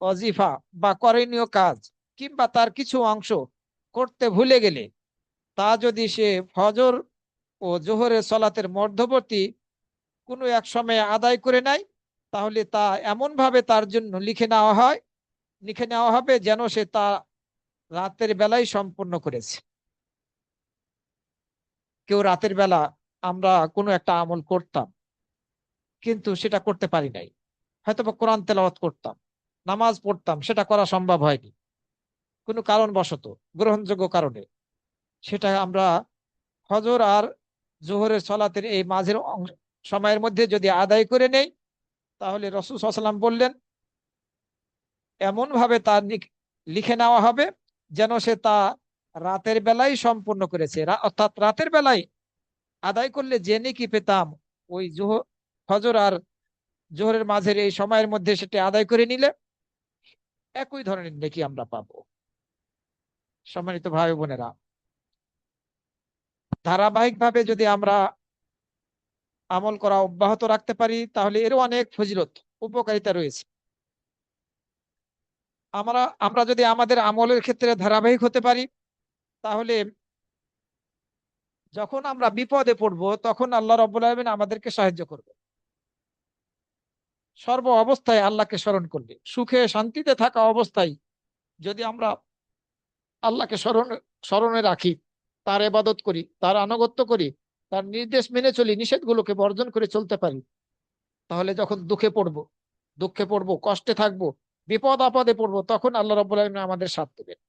Speaker 1: ওয়াজিফা বা করণীয় কাজ কিংবা তার কিছু অংশ করতে ভুলে গেলে, তা যদি সে ফজর ও জোহরের সলাতের মধ্যবর্তী কোনো এক সময়ে আদায় করে নেয়, তাহলে তা এমন ভাবে তার জন্য লিখে নেওয়া হবে যেন সে তা রাতের বেলায় সম্পূর্ণ করেছে। কেউ রাতের বেলা আমরা কোনো একটা আমল করতাম, কিন্তু সেটা করতে পারি নাই। হয়তো বা কোরআন তেলাওয়াত করতাম, নামাজ পড়তাম, সেটা করা সম্ভব হয়নি কোনো কারণবশত, গ্রহণযোগ্য কারণে। সেটা আমরা ফজর আর জোহরের সলাতের এই মাঝের সময়ের মধ্যে যদি আদায় করে নেই, তাহলে রাসূল সাল্লাল্লাহু আলাইহি ওয়াসাল্লাম বললেন এমন ভাবে তা লিখে নেওয়া হবে যেন সে তা রাতের বেলায় সম্পূর্ণ করেছে। অর্থাৎ রাতের বেলায় আদায় করলে যে নেকি পেতাম, ওই ফজর আর জোহরের মাঝের এই সময়ের মধ্যে সেটা আদায় করে নিলে একই ধরনের নেকি আমরা পাবো। সম্মানিত ভাই বোনেরা, ধারাবাহিকভাবে যদি আমরা আমল করা অব্যাহত রাখতে পারি, তাহলে এরও অনেক ফজিলত, উপকারিতা রয়েছে। আমরা আমরা যদি আমাদের আমলের ক্ষেত্রে ধারাবাহিক হতে পারি, তাহলে যখন আমরা বিপদে পড়ব তখন আল্লাহ রাব্বুল আলামিন আমাদেরকে সাহায্য করবে। সর্ব অবস্থায় আল্লাহকে স্মরণ করবে। সুখে শান্তিতে থাকা অবস্থায় যদি আমরা আল্লাহকে স্মরণে রাখি, তার ইবাদত করি, তার আনুগত্য করি, তার নির্দেশ মেনে চলি, নিষেধগুলোকে বর্জন করে চলতে পারি, তাহলে যখন দুঃখে পড়বো, কষ্টে থাকবো, বিপদ আপদে পড়বো, তখন আল্লাহ রাব্বুল আলামিন আমাদের সাথ দেবেন।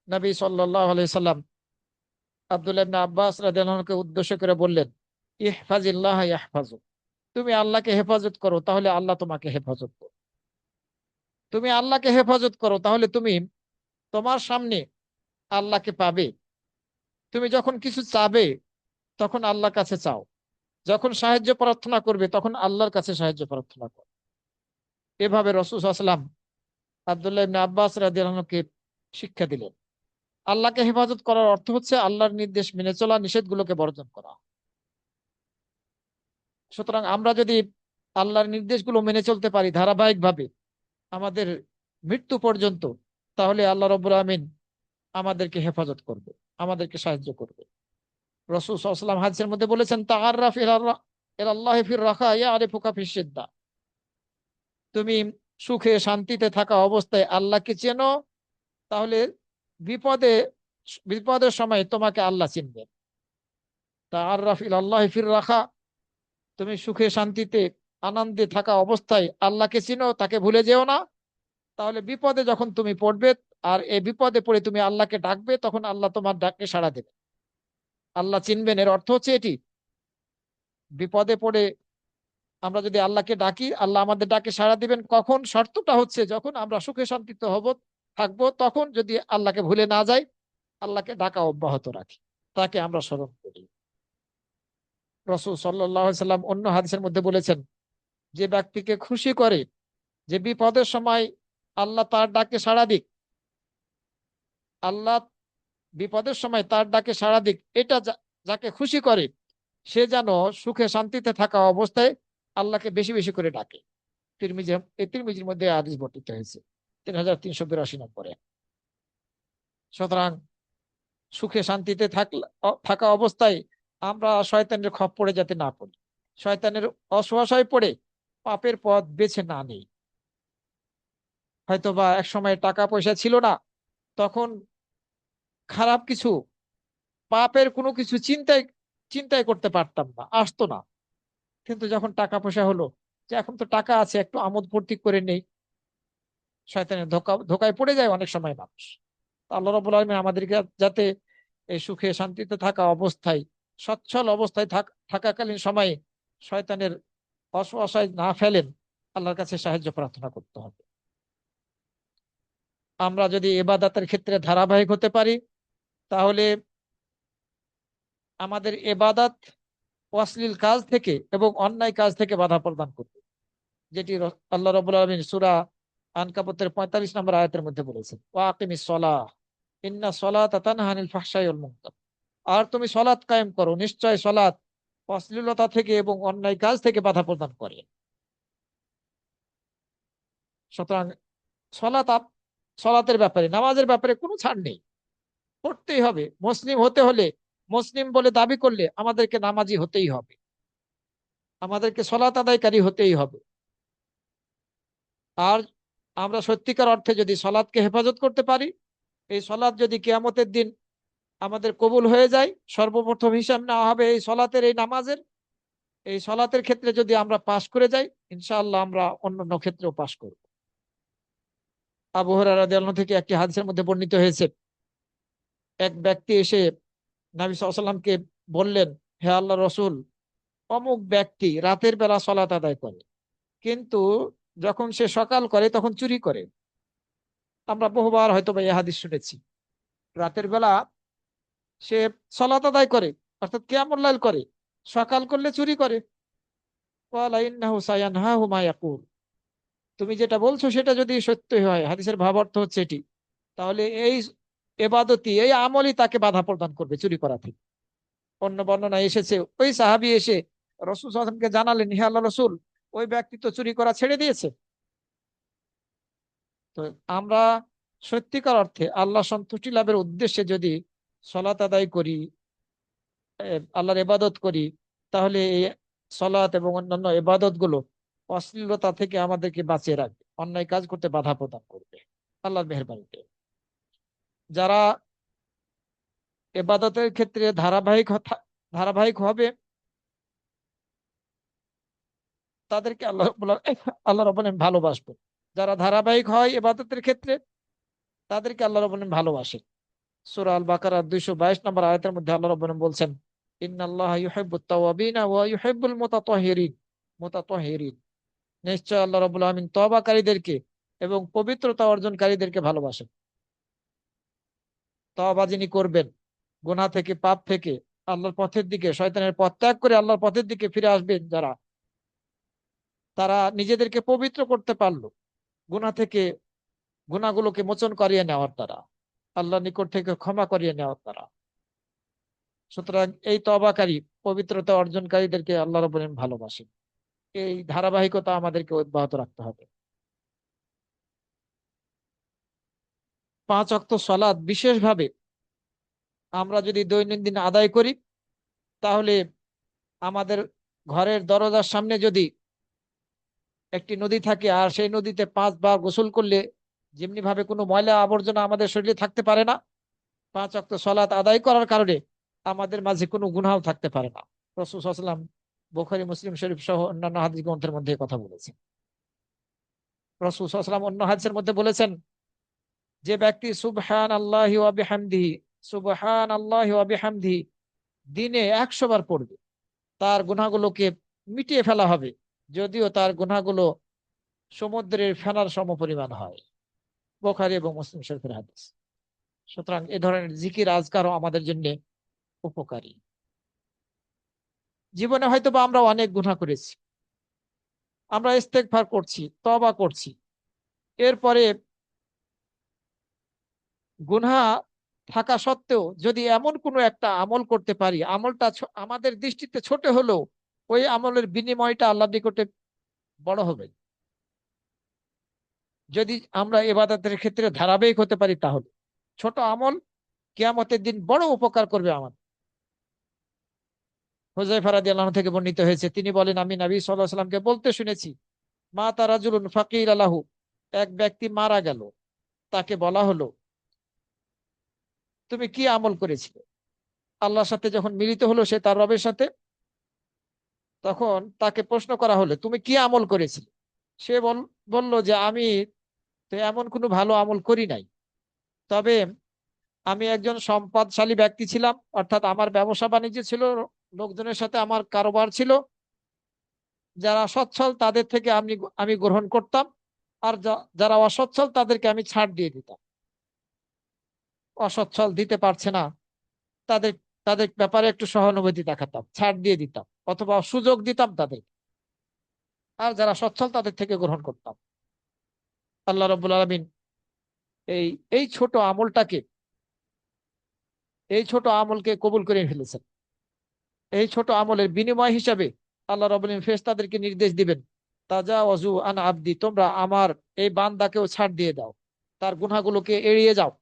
Speaker 1: নবী সাল্লাল্লাহু আলাইহি সাল্লাম আব্দুল্লাহ ইবনে আব্বাস রাদিয়াল্লাহু আনহুকে উদ্দেশ্য করে বললেন, ইহফাজিল্লাহ ইয়াহফাজুক। তুমি আল্লাহকে হেফাজত করো, তাহলে আল্লাহ তোমাকে হেফাজত করো। তুমি আল্লাহকে হেফাজত করো, তাহলে তুমি তোমার সামনে আল্লাহকে পাবে। তুমি যখন কিছু চাবে তখন আল্লাহর কাছে চাও, যখন সাহায্য প্রার্থনা করবে তখন আল্লাহর কাছে সাহায্য প্রার্থনা করো। এভাবে রাসূল সাল্লাল্লাহু আলাইহি ওয়াসাল্লাম আব্দুল্লাহ ইবনে আব্বাস রাদিয়াল্লাহু আনহুকে শিক্ষা দিলেন। আল্লাহকে হেফাজত করার অর্থ হচ্ছে আল্লাহর নির্দেশ মেনে চলা, নিষেধগুলোকে বর্জন করা। সুতরাং আমরা যদি আল্লাহর নির্দেশগুলো মেনে চলতে পারি ধারাবাহিকভাবে আমাদের মৃত্যু পর্যন্ত, তাহলে আল্লাহ রাব্বুল আমিন আমাদেরকে হেফাজত করবে, আমাদেরকে সাহায্য করবে। রাসূল সাল্লাল্লাহু আলাইহি ওয়াসাল্লাম হাদিসের মধ্যে বলেছেন, তাআররাফ ইলাল্লাহি ফির রাখা ইয়ারিফুকা ফিস সিদ্দা। তুমি সুখে শান্তিতে থাকা অবস্থায় আল্লাহকে চেনো, তাহলে বিপদে বিপদের সময় তোমাকে আল্লাহ চিনবে। তাআররাফ ইলাল্লাহি ফির রাখা, তুমি সুখে শান্তিতে আনন্দে থাকা অবস্থায় আল্লাহকে চিনো, তাকে ভুলে যেও না। তাহলে বিপদে যখন তুমি পড়বে আর এই বিপদে পড়ে তুমি আল্লাহকে ডাকবে, তখন আল্লাহ তোমার ডাকে সাড়া দেবে। আল্লাহ চিনবেন, এর অর্থ হচ্ছে এটি। বিপদে পড়ে আমরা যদি আল্লাহকে ডাকি, আল্লাহ আমাদের ডাকে সাড়া দিবেন। কখন? শর্তটা হচ্ছে যখন আমরা সুখে শান্তিতে থাকবো, তখন যদি আল্লাহকে ভুলে না যাই, আল্লাহকে ডাকা অব্যাহত রাখি, তাকে আমরা স্মরণ করি। রাসূল সাল্লাল্লাহু আলাইহি সাল্লাম অন্য হাদিসের মধ্যে বলেছেন, যে ব্যক্তিকে খুশি করে যে বিপদের সময় আল্লাহ তার ডাকে সাড়া দিক, আল্লাহ বিপদের সময় তার ডাকে সাড়া দিক, এটা যাকে খুশি করে, সে যেন সুখে শান্তিতে থাকা অবস্থায় আল্লাহকে বেশি বেশি করে ডাকে। তিরমিজির মধ্যে হাদিস বর্ণিত হয়েছে 3382 নম্বরে। সুতরাং সুখে শান্তিতে থাকা অবস্থায় আমরা শয়তানের খপ্পরে যাতে না পড়ি, শয়তানের অসহায় পড়ে পাপের পথ বেছে না নেই। হয়তো বা এক সময় টাকা পয়সা ছিল না, তখন খারাপ কিছু, পাপের কোনো কিছু চিন্তাই করতে পারতাম না, আসতো না। কিন্তু যখন টাকা পয়সা হলো, যে এখন তো টাকা আছে, একটু আমোদ ফুর্তি করে নেই, শয়তানের ধোকায় পড়ে যায় অনেক সময় মানুষ। আল্লাহ রাব্বুল আলামিন আমাদেরকে যাতে এই সুখে শান্তিতে থাকা অবস্থায়, সচ্ছল অবস্থায় থাকাকালীন সময়ে শয়তানের অসহায় না ফেলেন, আল্লাহর কাছে সাহায্য প্রার্থনা করতে হবে। আমরা যদি ইবাদতের ক্ষেত্রে ধারাবাহিক হতে পারি, তাহলে আমাদের ইবাদত অশ্লীল কাজ থেকে এবং অন্যায় কাজ থেকে বাধা প্রদান করবে, যেটি আল্লাহ রাব্বুল আলামিন সূরা আনকাবুতের 45 নম্বর আয়াতের মধ্যে বলেছেন, ওয়াকিমিস সালাহ ইন্না সলাতা তানহা আনিল ফাহশাই ওয়াল মুনকার। আর তুমি সলাৎ কায়েম করো, নিশ্চয় সলাৎ অশ্লীলতা থেকে এবং অন্যায় কাজ থেকে বাধা প্রদান করে। সুতরাং সলাৎ সলাতের ব্যাপারে, নামাজের ব্যাপারে কোনো ছাড় নেই, পড়তেই হবে। মুসলিম হতে হলে, মুসলিম বলে দাবি করলে আমাদেরকে নামাজি হতেই হবে, আমাদেরকে সলাৎ আদায়কারী হতেই হবে। আর আমরা সত্যিকার অর্থে যদি সলাৎকে হেফাজত করতে পারি, এই সলাৎ যদি কিয়ামতের দিন আমাদের কবুল হয়ে যায়, সর্বপ্রথম হিসাব নেওয়া হবে এই সলাতের, এই নামাজের। এই সলাতের ক্ষেত্রে যদি আমরা পাশ করে যাই, ইনশাআল্লাহ আমরা অন্যান্য ক্ষেত্রেও পাশ করব। আবু হুরায়রা রাদিয়াল্লাহু আনহু থেকে একটি হাদিসের মধ্যে বর্ণিত হয়েছে, এক ব্যক্তি এসে নবী সাল্লাল্লাহু আলাইহি ওয়াসাল্লামকে বললেন, হে আল্লাহ রসুল, অমুক ব্যক্তি রাতের বেলা সলাত আদায় করে, কিন্তু যখন সে সকাল করে তখন চুরি করে। আমরা বহুবার হয়তো বা এই হাদিস শুনেছি। রাতের বেলা সে সলাত আদায় করে, অর্থাৎ কিয়ামুল লাইল করে, সকাল করলে চুরি করে। ক্বালা ইন্নাহু সায়ানহাহু মা ইয়াকুল। তুমি যেটা বলছো সেটা যদি সত্য হয়, হাদিসের ভাবার্থ হচ্ছে এটি, তাহলে এই এবাদতি, এই আমলই তাকে বাধা প্রদান করবে চুরি করা থেকে। অন্য বর্ণনায় এসেছে, ওই সাহাবী এসে রাসূল সাল্লাল্লাহু আলাইহি ওয়াসাল্লামকে জানালেন, হে আল্লাহ রসুল, ওই ব্যক্তি তো চুরি করা ছেড়ে দিয়েছে। তো আমরা সত্যিকার অর্থে আল্লাহ সন্তুষ্টি লাভের উদ্দেশ্যে যদি সলাত আদায় করি, আল্লাহর ইবাদত করি, তাহলে এই সলাত এবং অন্যান্য ইবাদত গুলো অশ্লীলতা থেকে আমাদেরকে বাঁচিয়ে রাখবে, অন্যায় কাজ করতে বাধা প্রদান করবে আল্লাহর মেহেরবানিতে। যারা ইবাদতের ক্ষেত্রে ধারাবাহিক হবে, তাদেরকে আল্লাহ রাব্বুল আলামিন ভালোবাসবে। যারা ধারাবাহিক হয় ইবাদতের ক্ষেত্রে, তাদেরকে আল্লাহ রাব্বুল আলামিন ভালোবাসে। সূরা আল বাকারার 222 নম্বর আয়াতের মধ্যে আল্লাহ রাব্বুল আলামিন বলছেন, ইন্নাল্লাহা ইউহিব্বুত তাওয়াবিনা ওয়া ইউহিব্বুল মুতাতাহহিরিন। নিশ্চয় আল্লাহ রাব্বুল আলামিন তওবাকারীদেরকে এবং পবিত্রতা অর্জনকারীদেরকে ভালোবাসেন। তওবা যিনি করবেন গুনাহ থেকে, পাপ থেকে, আল্লাহর পথের দিকে, শয়তানের পথ ত্যাগ করে আল্লাহর পথের দিকে ফিরে আসবেন যারা, তারা নিজেদেরকে পবিত্র করতে পারলো গুনাহ থেকে, গুনাহগুলোকে মোচন করিয়ে নেওয়ার দ্বারা, আল্লাহর নিকট থেকে ক্ষমা করিয়ে নেওয়ার দ্বারা। সুতরাং এই তওবাকারী, পবিত্রতা অর্জনকারীদেরকে আল্লাহ রাব্বুল আলামিন ভালোবাসেন। এই ধারাবাহিকতা আমাদেরকে অব্যাহত রাখতে হবে। 5 ওয়াক্ত সালাত বিশেষভাবে আমরা যদি দৈনন্দিন আদায় করি, তাহলে আমাদের ঘরের দরজার সামনে যদি একটি নদী থাকে, আর সেই নদীতে 5 বার গোসল করলে যেমনি ভাবে কোনো ময়লা আবর্জনা আমাদের শরীরে থাকতে পারে না, 5 ওয়াক্ত সালাত আদায় করার কারণে আমাদের মাঝে কোনো গুনাহ থাকতে পারে না। রাসূল সাল্লাল্লাহু আলাইহি ওয়াসাল্লাম বুখারী, মুসলিম শরীফ সহ অন্যান্য হাদিস গ্রন্থের মধ্যে কথা বলেছেন। রাসূল সাল্লাল্লাহু আলাইহি ওয়াসাল্লাম অন্য হাদিসের মধ্যে বলেছেন, যে ব্যক্তি সুবহানাল্লাহি ওয়া বিহামদিহি, সুবহানাল্লাহি ওয়া বিহামদিহি দিনে 100 বার পড়বে, তার গুনাহগুলোকে মিটিয়ে ফেলা হবে, যদিও তার গুনাহগুলো সমুদ্রের ফেনার সমপরিমাণ হয়। বুখারী এবং মুসলিম শরীফের হাদিস। সুতরাং এ ধরনের জিকির আজকারও আমাদের জন্য উপকারী। জীবনে হয়তো বা আমরা অনেক গুনাহ করেছি, আমরা ইস্তেগফার করছি, তওবা করছি, এরপরে গুনাহ থাকা সত্ত্বেও যদি এমন কোনো একটা আমল করতে পারি, আমলটা আমাদের দৃষ্টিতে ছোট হলেও ওই আমলের বিনিময়টা আল্লাহর নিকটে বড় হবে। যদি আমরা ইবাদতের ক্ষেত্রে ধারাবাহিক হতে পারি, তাহলে ছোট আমল কিয়ামতের দিন বড় উপকার করবে আমাদের। হুযায়ফা রাদিয়াল্লাহু আনহু থেকে বর্ণিত হয়েছে, তিনি বলেন, আমি নবী সাল্লাল্লাহু আলাইহি ওয়াসাল্লামকে বলতে শুনেছি, মাতা রাজুলুন ফাকিলা লাহু, এক ব্যক্তি মারা গেল, তাকে বলা হলো, তুমি কি আমল করেছিলে? আল্লাহর সাথে যখন মিলিত হলো সে তার রবের সাথে, তখন তাকে প্রশ্ন করা হলো, তুমি কি আমল করেছিলে? সে বলল যে, আমি তো এমন কোনো ভালো আমল করি নাই, তবে আমি একজন সম্পদশালী ব্যক্তি ছিলাম, অর্থাৎ আমার ব্যবসা বাণিজ্য ছিল, লোকজনের সাথে আমার কারোবার ছিল, যারা সচ্ছল তাদের থেকে আমি আমি গ্রহণ করতাম, আর যারা অসচ্ছল তাদেরকে আমি ছাড় দিয়ে দিতাম। অসচ্ছল দিতে পারছে না, তাদের তাদের ব্যাপারে একটু সহানুভূতি দেখাতাম, ছাড় দিয়ে দিতাম, অথবা সুযোগ দিতাম তাদের, আর যারা সচ্ছল তাদের থেকে গ্রহণ করতাম। আল্লাহ রাব্বুল আলামিন এই এই ছোট আমলটাকে, এই ছোট আমলকে কবুল করে ফেলেছেন। এই ছোট আমলের বিনিময় হিসাবে আল্লাহ রাব্বুল আলামিন ফেরেশতাদেরকে নির্দেশ দিবেন, তাজাওয়াজু আন আবদি, তোমরা আমার এই বান্দাকেও ছাড় দিয়ে দাও, তার গুনাহগুলোকে এড়িয়ে যাও।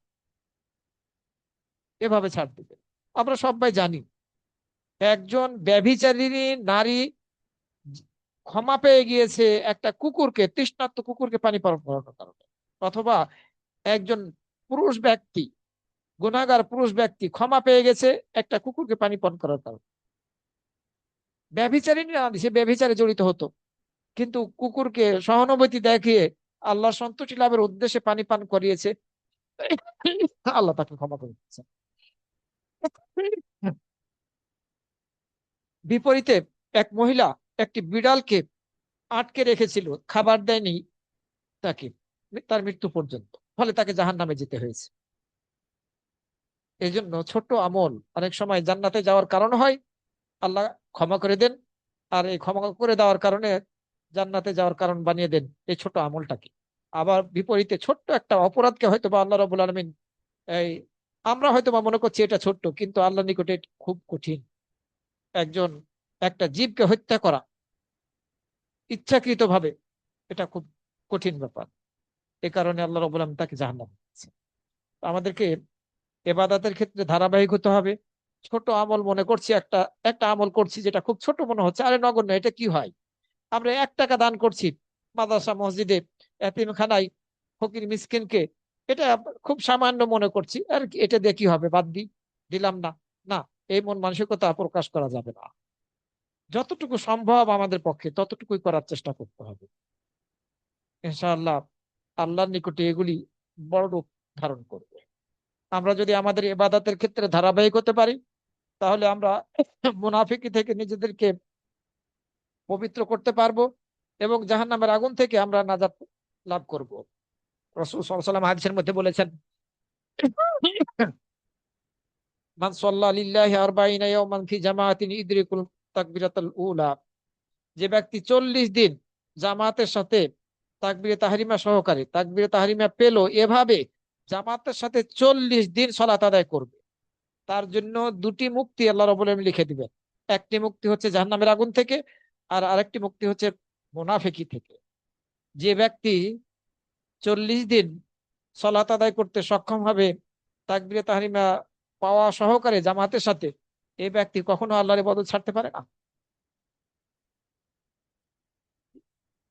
Speaker 1: এভাবে ছাড় দিবে। আমরা সবাই জানি, একজন ব্যভিচারিণী নারী ক্ষমা পেয়ে গিয়েছে একটা কুকুরকে, তৃষ্ণার্ত কুকুরকে পানি পান করানোর কারণে। অথবা একজন পুরুষ ব্যক্তি গুনাহগার পুরুষ ব্যক্তি ক্ষমা পেয়ে গেছে একটা কুকুরকে পানি পান করার কারণে। ব্যভিচারী না, সে ব্যভিচারে জড়িত হতো, কিন্তু কুকুরকে সহানুভূতি দেখিয়ে আল্লাহর সন্তুষ্টি লাভের উদ্দেশ্যে পানি পান করিয়েছে, আল্লাহ তাকে ক্ষমা করে দিয়েছেন। বিপরীতে এক মহিলা একটি বিড়ালকে আটকে রেখেছিল, খাবার দেয়নি তাকে তার মৃত্যু পর্যন্ত, ফলে তাকে জাহান্নামে যেতে হয়েছে। এই জন্য ছোট্ট আমল অনেক সময় জান্নাতে যাওয়ার কারণ হয়, আল্লাহ ক্ষমা করে দেন। আর এই ক্ষমা করে দেওয়ার কারণে জান্নাতে যাওয়ার কারণ বানিয়ে দেন এই ছোট আমলটাকে। আবার বিপরীতে ছোট্ট একটা অপরাধকে হয়তো বা আল্লাহ রাব্বুল আলামিন, এই আমরা হয়তো বা মনে করছি এটা ছোট্ট, কিন্তু আল্লাহর নিকটে এটা খুব কঠিন। একজন একটা জীবকে হত্যা করা ইচ্ছাকৃত ভাবে, এটা খুব কঠিন ব্যাপার। এ কারণে আল্লাহ রাব্বুল আলামিন তাকে জাহান্নামে দিয়েছেন। আমাদেরকে এবাদতের ক্ষেত্রে ধারাবাহিক হতে হবে। ছোট আমল মনে করছি, একটা একটা আমল করছি যেটা খুব ছোট মনে হচ্ছে, আরে নগণ্য, এটা কি হয়? আমরা 1 টাকা দান করছি মাদ্রাসা মসজিদে, এতিমখানায়, ফকির মিসকিনকে, এটা খুব সামান্য মনে করছি, আর এটা দিয়ে কি হবে, বাদ দিই, দিলাম না। না, এই মন মানসিকতা প্রকাশ করা যাবে না। যতটুকু সম্ভব আমাদের পক্ষে ততটুকুই করার চেষ্টা করতে হবে। ইনশাআল্লাহ আল্লাহর নিকটে এগুলি বড় রূপ ধারণ করবে। আমরা যদি আমাদের ইবাদতের ক্ষেত্রে ধারাবাহিক হতে পারি, তাহলে আমরা মুনাফিকি থেকে নিজেদেরকে পবিত্র করতে পারবো এবং জাহান্নামের আগুন থেকে আমরা নাজাত লাভ করব। রাসূল সাল্লাল্লাহু আলাইহি ওয়াসাল্লাম হাদিসের মধ্যে বলেছেন, মান সাল্লা লিল্লাহি আরবাঈনা ইয়াওমান ফি জামাআতিন ইদরিকুল তাকবীরাতুল উলা, যে ব্যক্তি 40 দিন জামাতের সাথে তাকবীরে তাহরিমা সহকারে তাকবীরে তাহরিমা পেল, এভাবে জামাতের সাথে 40 দিন সালাত আদায় করবে, তার জন্য 2টি মুক্তি আল্লাহ রাব্বুল আলামিন লিখে দিবেন। একটি মুক্তি হচ্ছে জাহান্নামের আগুন থেকে, আর আরেকটি মুক্তি হচ্ছে মুনাফিকি থেকে। যে ব্যক্তি 40 দিন সালাত আদায় করতে সক্ষম হবে তাকবীরে তাহরিমা পাওয়া সহকারে জামাতের সাথে, এই ব্যক্তি কখনো আল্লাহর ইবাদত ছাড়তে পারে না।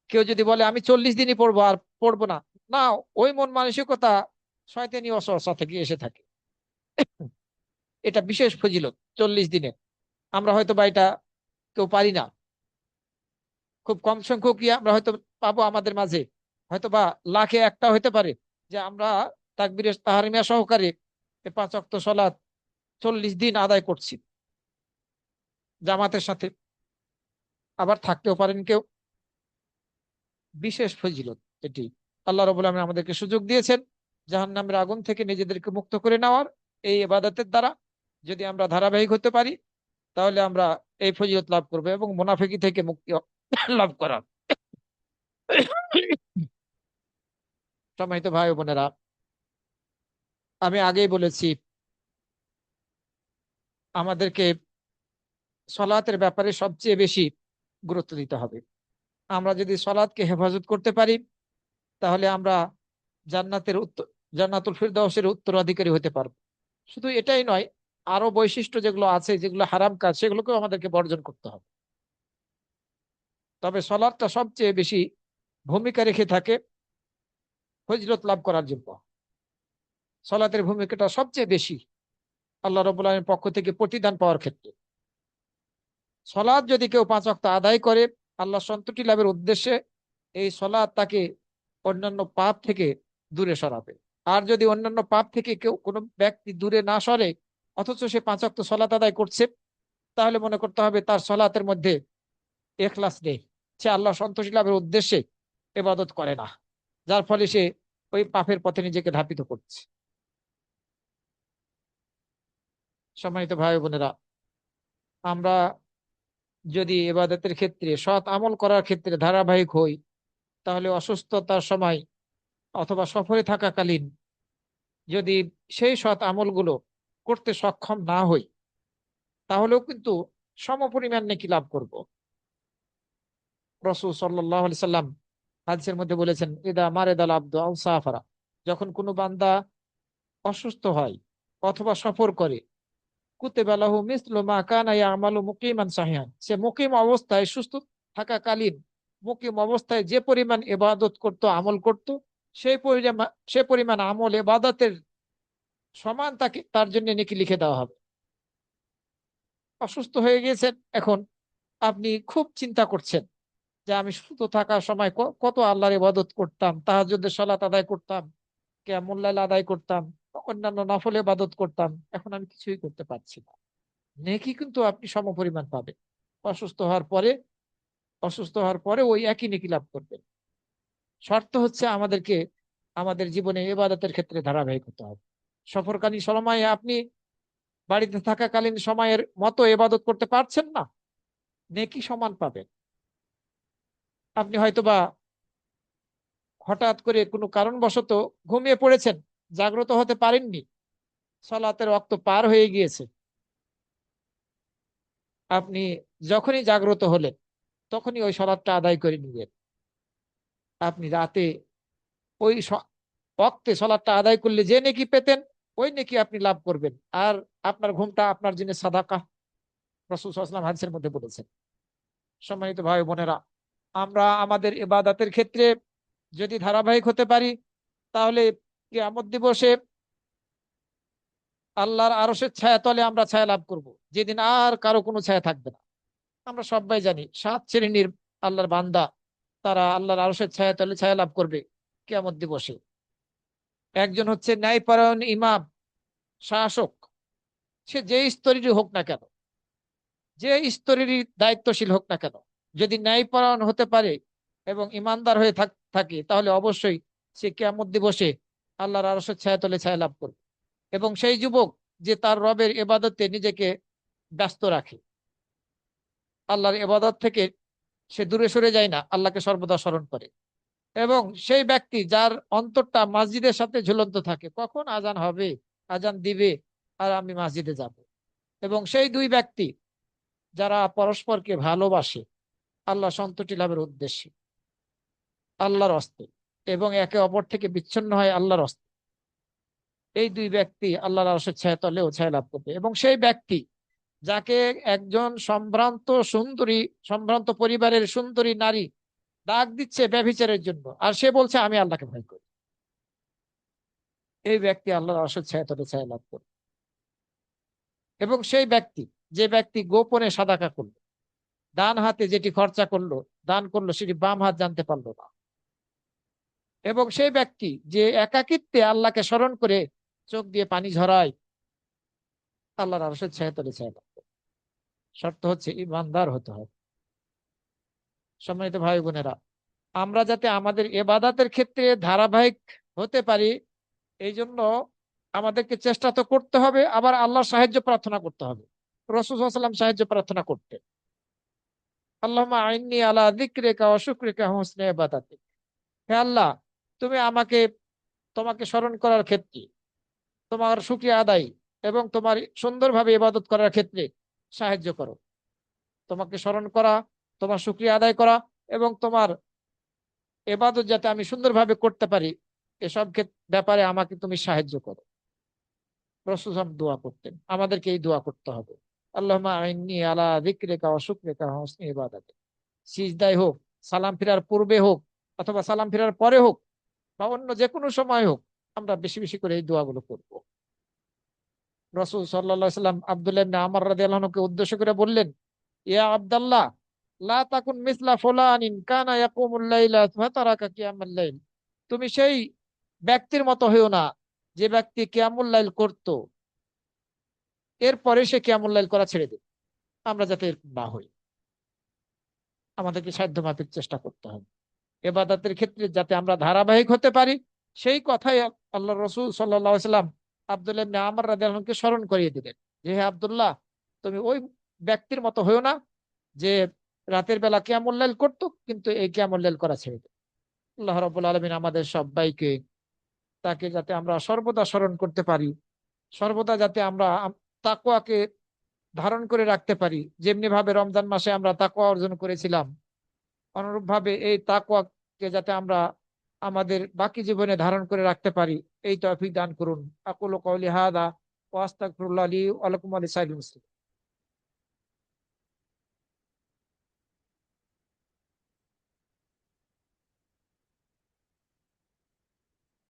Speaker 1: কেউ যদি বলে আমি 40 দিনই পড়বো আর পড়বো না, না, ওই মন মানসিকতা শয়তানি ওয়াসওয়াসা থেকে এসে থাকে। এটা বিশেষ ফজিলত 40 দিনে। আমরা হয়তো বা এটা কেউ পারি না, খুব কম সংখ্যকই আমরা হয়তো পাবো আমাদের মাঝে, হয়তো বা লাখে একটা হতে পারে যে আমরা তাকবীরে তাহরিমা সহকারে 5 ওয়াক্ত সালাত 40 দিন আদায় করছি জামাতের সাথে। আবার থাকতেও পারেন কেউ, বিশেষ ফজিলত এটি। আল্লাহ রাব্বুল আলামিন আমাদেরকে সুযোগ দিয়েছেন জাহান্নামের আগুন থেকে নিজেদেরকে মুক্ত করে নেওয়ার এই ইবাদতের দ্বারা। যদি আমরা ধারাবাহিক হতে পারি, তাহলে আমরা এই ফজিলত লাভ করবো এবং মুনাফিকি থেকে মুক্তি লাভ করা। সম্মানিত ভাই ও বোনেরা, আমি আগেই বলেছি আমাদেরকে সলাতের ব্যাপারে সবচেয়ে বেশি গুরুত্ব দিতে হবে। আমরা যদি সলাতকে হেফাজত করতে পারি, তাহলে আমরা জান্নাতের উত্তর জান্নাতুল ফিরদাউসের উত্তরাধিকারী হতে পারবো। শুধু এটাই নয়, আরো বৈশিষ্ট্য যেগুলো আছে, যেগুলো হারাম কাজ, সেগুলোকেও আমাদেরকে বর্জন করতে হবে। তবে সলাতটা সবচেয়ে বেশি ভূমিকা রেখে থাকে ফজিলত লাভ করার জন্য। সলাতের ভূমিকাটা সবচেয়ে বেশি আল্লাহ রাব্বুল আলামিনের পক্ষ থেকে প্রতিদান পাওয়ার ক্ষেত্রে। সলাত যদি কেউ 5 ওয়াক্ত আদায় করে আল্লাহ সন্তুষ্টি লাভের উদ্দেশ্যে, এই সলাত তাকে অন্যান্য পাপ থেকে দূরে সরাবে। আর যদি অন্যান্য পাপ থেকে কেউ কোনো ব্যক্তি দূরে না সরে, অথচ সে 5 ওয়াক্ত সলাত আদায় করছে, তাহলে মনে করতে হবে তার সলাতের মধ্যে ইখলাস নেই, সে আল্লাহ সন্তুষ্টি লাভের উদ্দেশ্যে ইবাদত করে না, যার ফলে সে ওই পাপের পথে নিজেকে ধাপিত করছে। সম্মানিত ভাই বোনেরা, আমরা যদি ইবাদতের ক্ষেত্রে সৎ আমল করার ক্ষেত্রে ধারাবাহিক হই, তাহলে অসুস্থতার সময় অথবা সফরে থাকাকালীন যদি সেই সৎ আমলগুলো করতে সক্ষম না হই, তাহলেও কিন্তু সমপরিমাণ নেকি লাভ করব। রাসূল সাল্লাল্লাহু আলাইহি সাল্লাম হাদিসের মধ্যে বলেছেন, ইদা মারিদাল আবদু আও সাফারা, যখন কোনো বান্দা অসুস্থ হয় অথবা সফর করে, কুতিবা লাহু মিসলু মা কানা ইয়ামালু মুকিমান সাহিহান, সে মুকিম অবস্থায় সুস্থ থাকাকালীন মুকিম অবস্থায় যে পরিমাণ ইবাদত করত, আমল করত, সেই পরিমাণ আমল ইবাদতের সমান তাকে তার জন্য নেকি লিখে দেওয়া হবে। অসুস্থ হয়ে গিয়েছেন, এখন আপনি খুব চিন্তা করছেন যে আমি সুস্থ থাকার সময় কত আল্লাহর ইবাদত করতাম, তাহাজ্জুদের সালাত আদায় করতাম, কিয়ামুল লাইল আদায় করতাম, অন্যান্য নফল ইবাদত করতাম, এখন আমি কিছুই করতে পারছি না। নেকি কিন্তু আপনি সমপরিমাণ পাবেন। অসুস্থ হওয়ার পরে অসুস্থ হওয়ার পরে ওই একই নেকি লাভ করবেন। শর্ত হচ্ছে আমাদেরকে আমাদের জীবনে ইবাদতের ক্ষেত্রে ধারাবাহিক হতে হবে। সফরকালীন সময়ে আপনি বাড়িতে থাকাকালীন সময়ের মতো ইবাদত করতে পারছেন না, নেকি সমান পাবেন। আপনি হয়তোবা হঠাৎ করে কোনো কারণবশত ঘুমিয়ে পড়েছেন, জাগ্রত হতে পারেননি, সালাতের ওয়াক্ত পার হয়ে গিয়েছে। আপনি যখনই জাগ্রত হলেন তখনই ওই সালাতটা আদায় করে নিলেন। আপনি রাতে ওই ওয়াক্তে সালাতটা আদায় করলে যে নেকি পেতেন, ওই নেকি আপনি লাভ করবেন। আর আপনার ঘুমটা আপনার জন্য সাদাকা, রাসূল সাল্লাল্লাহু আলাইহি ওয়াসাল্লাম হাদিসের মধ্যে বলেছেন। সম্মানিত ভাই বোনেরা, আমরা আমাদের ইবাদতের ক্ষেত্রে যদি ধারাবাহিক হতে পারি, তাহলে কিয়ামত দিবসে আল্লাহর আরশের ছায়া তলে আমরা ছায়া লাভ করব, যেদিন আর কারো কোনো ছায়া থাকবে না। আমরা সবাই জানি 7 শ্রেণীর আল্লাহর বান্দা, তারা আল্লাহর আরশের ছায়া তলে ছায়া লাভ করবে কিয়ামত দিবসে। একজন হচ্ছে ন্যায়পরায়ণ ইমাম, শাসক, সে যে স্তরেরই হোক না কেন, যে স্তরেরই দায়িত্বশীল হোক না কেন, যদি ন্যায়পরায়ণ হতে পারে এবং ইমানদার হয়ে থাকে, তাহলে অবশ্যই সে কিয়ামত দিবসে আল্লাহর আরশের ছায়া তলে ছায়া লাভ করবে। এবং সেই যুবক যে তার রবের ইবাদতে নিজেকে ব্যস্ত রাখে, আল্লাহর ইবাদত থেকে সে দূরে সরে যায় না, আল্লাহকে সর্বদা স্মরণ করে। এবং সেই ব্যক্তি যার অন্তরটা মসজিদের সাথে ঝুলন্ত থাকে, কখন আজান হবে, আজান দিবে আর আমি মসজিদে যাব। এবং সেই দুই ব্যক্তি যারা পরস্পরকে ভালোবাসে আল্লাহ সন্তুষ্টি লাভের উদ্দেশ্যে, আল্লাহর হস্তে, এবং একে অপর থেকে বিচ্ছিন্ন হয় আল্লাহর হস্তে, এই দুই ব্যক্তি আল্লাহর আরশের ছায়া তলেও ছায়া লাভ করবে। এবং সেই ব্যক্তি যাকে একজন সম্ভ্রান্ত পরিবারের সুন্দরী নারী ডাক দিচ্ছে ব্যভিচারের জন্য, আর সে বলছে আমি আল্লাহকে ভয় করি, এই ব্যক্তি আল্লাহর আরশের ছায়া তলে ছায়া লাভ করবে। এবং সেই ব্যক্তি, যে ব্যক্তি গোপনে সাদাকা করলো, ডান হাতে যেটি খরচা করলো, দান করলো, সেটি বাম হাত জানতে পারলো না। এবং সেই ব্যক্তি যে একাকিত্বে আল্লাহকে স্মরণ করে চোখ দিয়ে পানি ঝরায়, আল্লাহর আরশের ছায়া তলে ছায়া লাভ করবে। শর্ত হচ্ছে ইমানদার হতে হবে। সম্মানিত ভাই বোনেরা, আমরা যাতে আমাদের ইবাদতের ক্ষেত্রে ধারাবাহিক হতে পারি, এই জন্য আমাদেরকে চেষ্টা তো করতে হবে, আবার আল্লাহর সাহায্য প্রার্থনা করতে হবে। রাসূল সাল্লাল্লাহু আলাইহি ওয়াসাল্লাম সাহায্য প্রার্থনা করতেন, আল্লাহুম্মা আইন্নী আলা যিকরিকা ওয়া শুকরিকা ওয়া হুসনি ইবাদাতিক। হে আল্লাহ, তুমি আমাকে তোমাকে স্মরণ করার ক্ষেত্রে, তোমার শুকরিয়া আদায় এবং তোমার সুন্দরভাবে ইবাদত করার ক্ষেত্রে সাহায্য করো। তোমাকে স্মরণ করা, তোমার শুকরিয়া আদায় করা এবং তোমার ইবাদত যাতে আমি সুন্দরভাবে করতে পারি, এসব ব্যাপারে আমাকে তুমি সাহায্য করো। রাসূল সাল্লাল্লাহু আলাইহি ওয়াসাল্লাম দোয়া করতেন, আমাদেরকে এই দোয়া করতে হবে। আল্লাহুম্মা আইন্নী আলা যিকরিকা ওয়া শুকরিকা ওয়া হুসনি ইবাদাতিক। সিজদায় হোক, সালাম ফিরার পূর্বে হোক, অথবা সালাম ফিরার পরে হোক, বা অন্য যে কোনো সময় হোক, আমরা বেশি বেশি করে এই দোয়াগুলো করব। রাসূল সাল্লাল্লাহু আলাইহি ওয়াসাল্লাম আব্দুল্লাহ ইবনে আমর রাদিয়াল্লাহু আনহুকে উদ্দেশ্য করে বললেন, ইয়া আব্দুল্লাহ, লা তাকুন মিসলা ফুলানিন কানা ইয়াকুমুল লাইলা ফাতারাকা কিয়ামাল লাইল। তুমি সেই ব্যক্তির মতো হইও না যে ব্যক্তি কিয়ামুল লাইল করত, এরপরে সে কিয়ামুল লাইল করা ছেড়ে দেবে। আমরা যাতে এরকম না হই, আমাদেরকে সাধ্য মাফিক চেষ্টা করতে হবে ইবাদতের ক্ষেত্রে যাতে আমরা ধারাবাহিক হতে পারি। সেই কথাই আল্লাহ রসুল সাল্লাল্লাহু আলাইহি ওয়াসাল্লাম আব্দুল্লাহ ইবনে আমর রাদিয়াল্লাহু আনহুকে স্মরণ করিয়ে দিলেন যে, হে আব্দুল্লাহ, তুমি ওই ব্যক্তির মতো হইও না যে রাতের বেলা কিয়ামুল লাইল করতো কিন্তু এই কিয়ামুল লাইল করা ছেড়ে দেবে। আল্লাহ রাব্বুল আলামিন আমাদের সবাইকে, তাকে যাতে আমরা সর্বদা স্মরণ করতে পারি, সর্বদা যাতে আমরা তাকওয়াকে ধারণ করে রাখতে পারি। যেমনি ভাবে রমজান মাসে আমরা তাকওয়া অর্জন করেছিলাম, অনুরূপ ভাবে এই তাকওয়াকে যাতে আমরা আমাদের বাকি জীবনে ধারণ করে রাখতে পারি, এই তৌফিক দান করুন। আকুলু কওলি হাযা ওয়া আস্তাগফিরুল্লাহ লি ওয়া লাকুম ওয়া লিসাইরিল মুসলিমিন।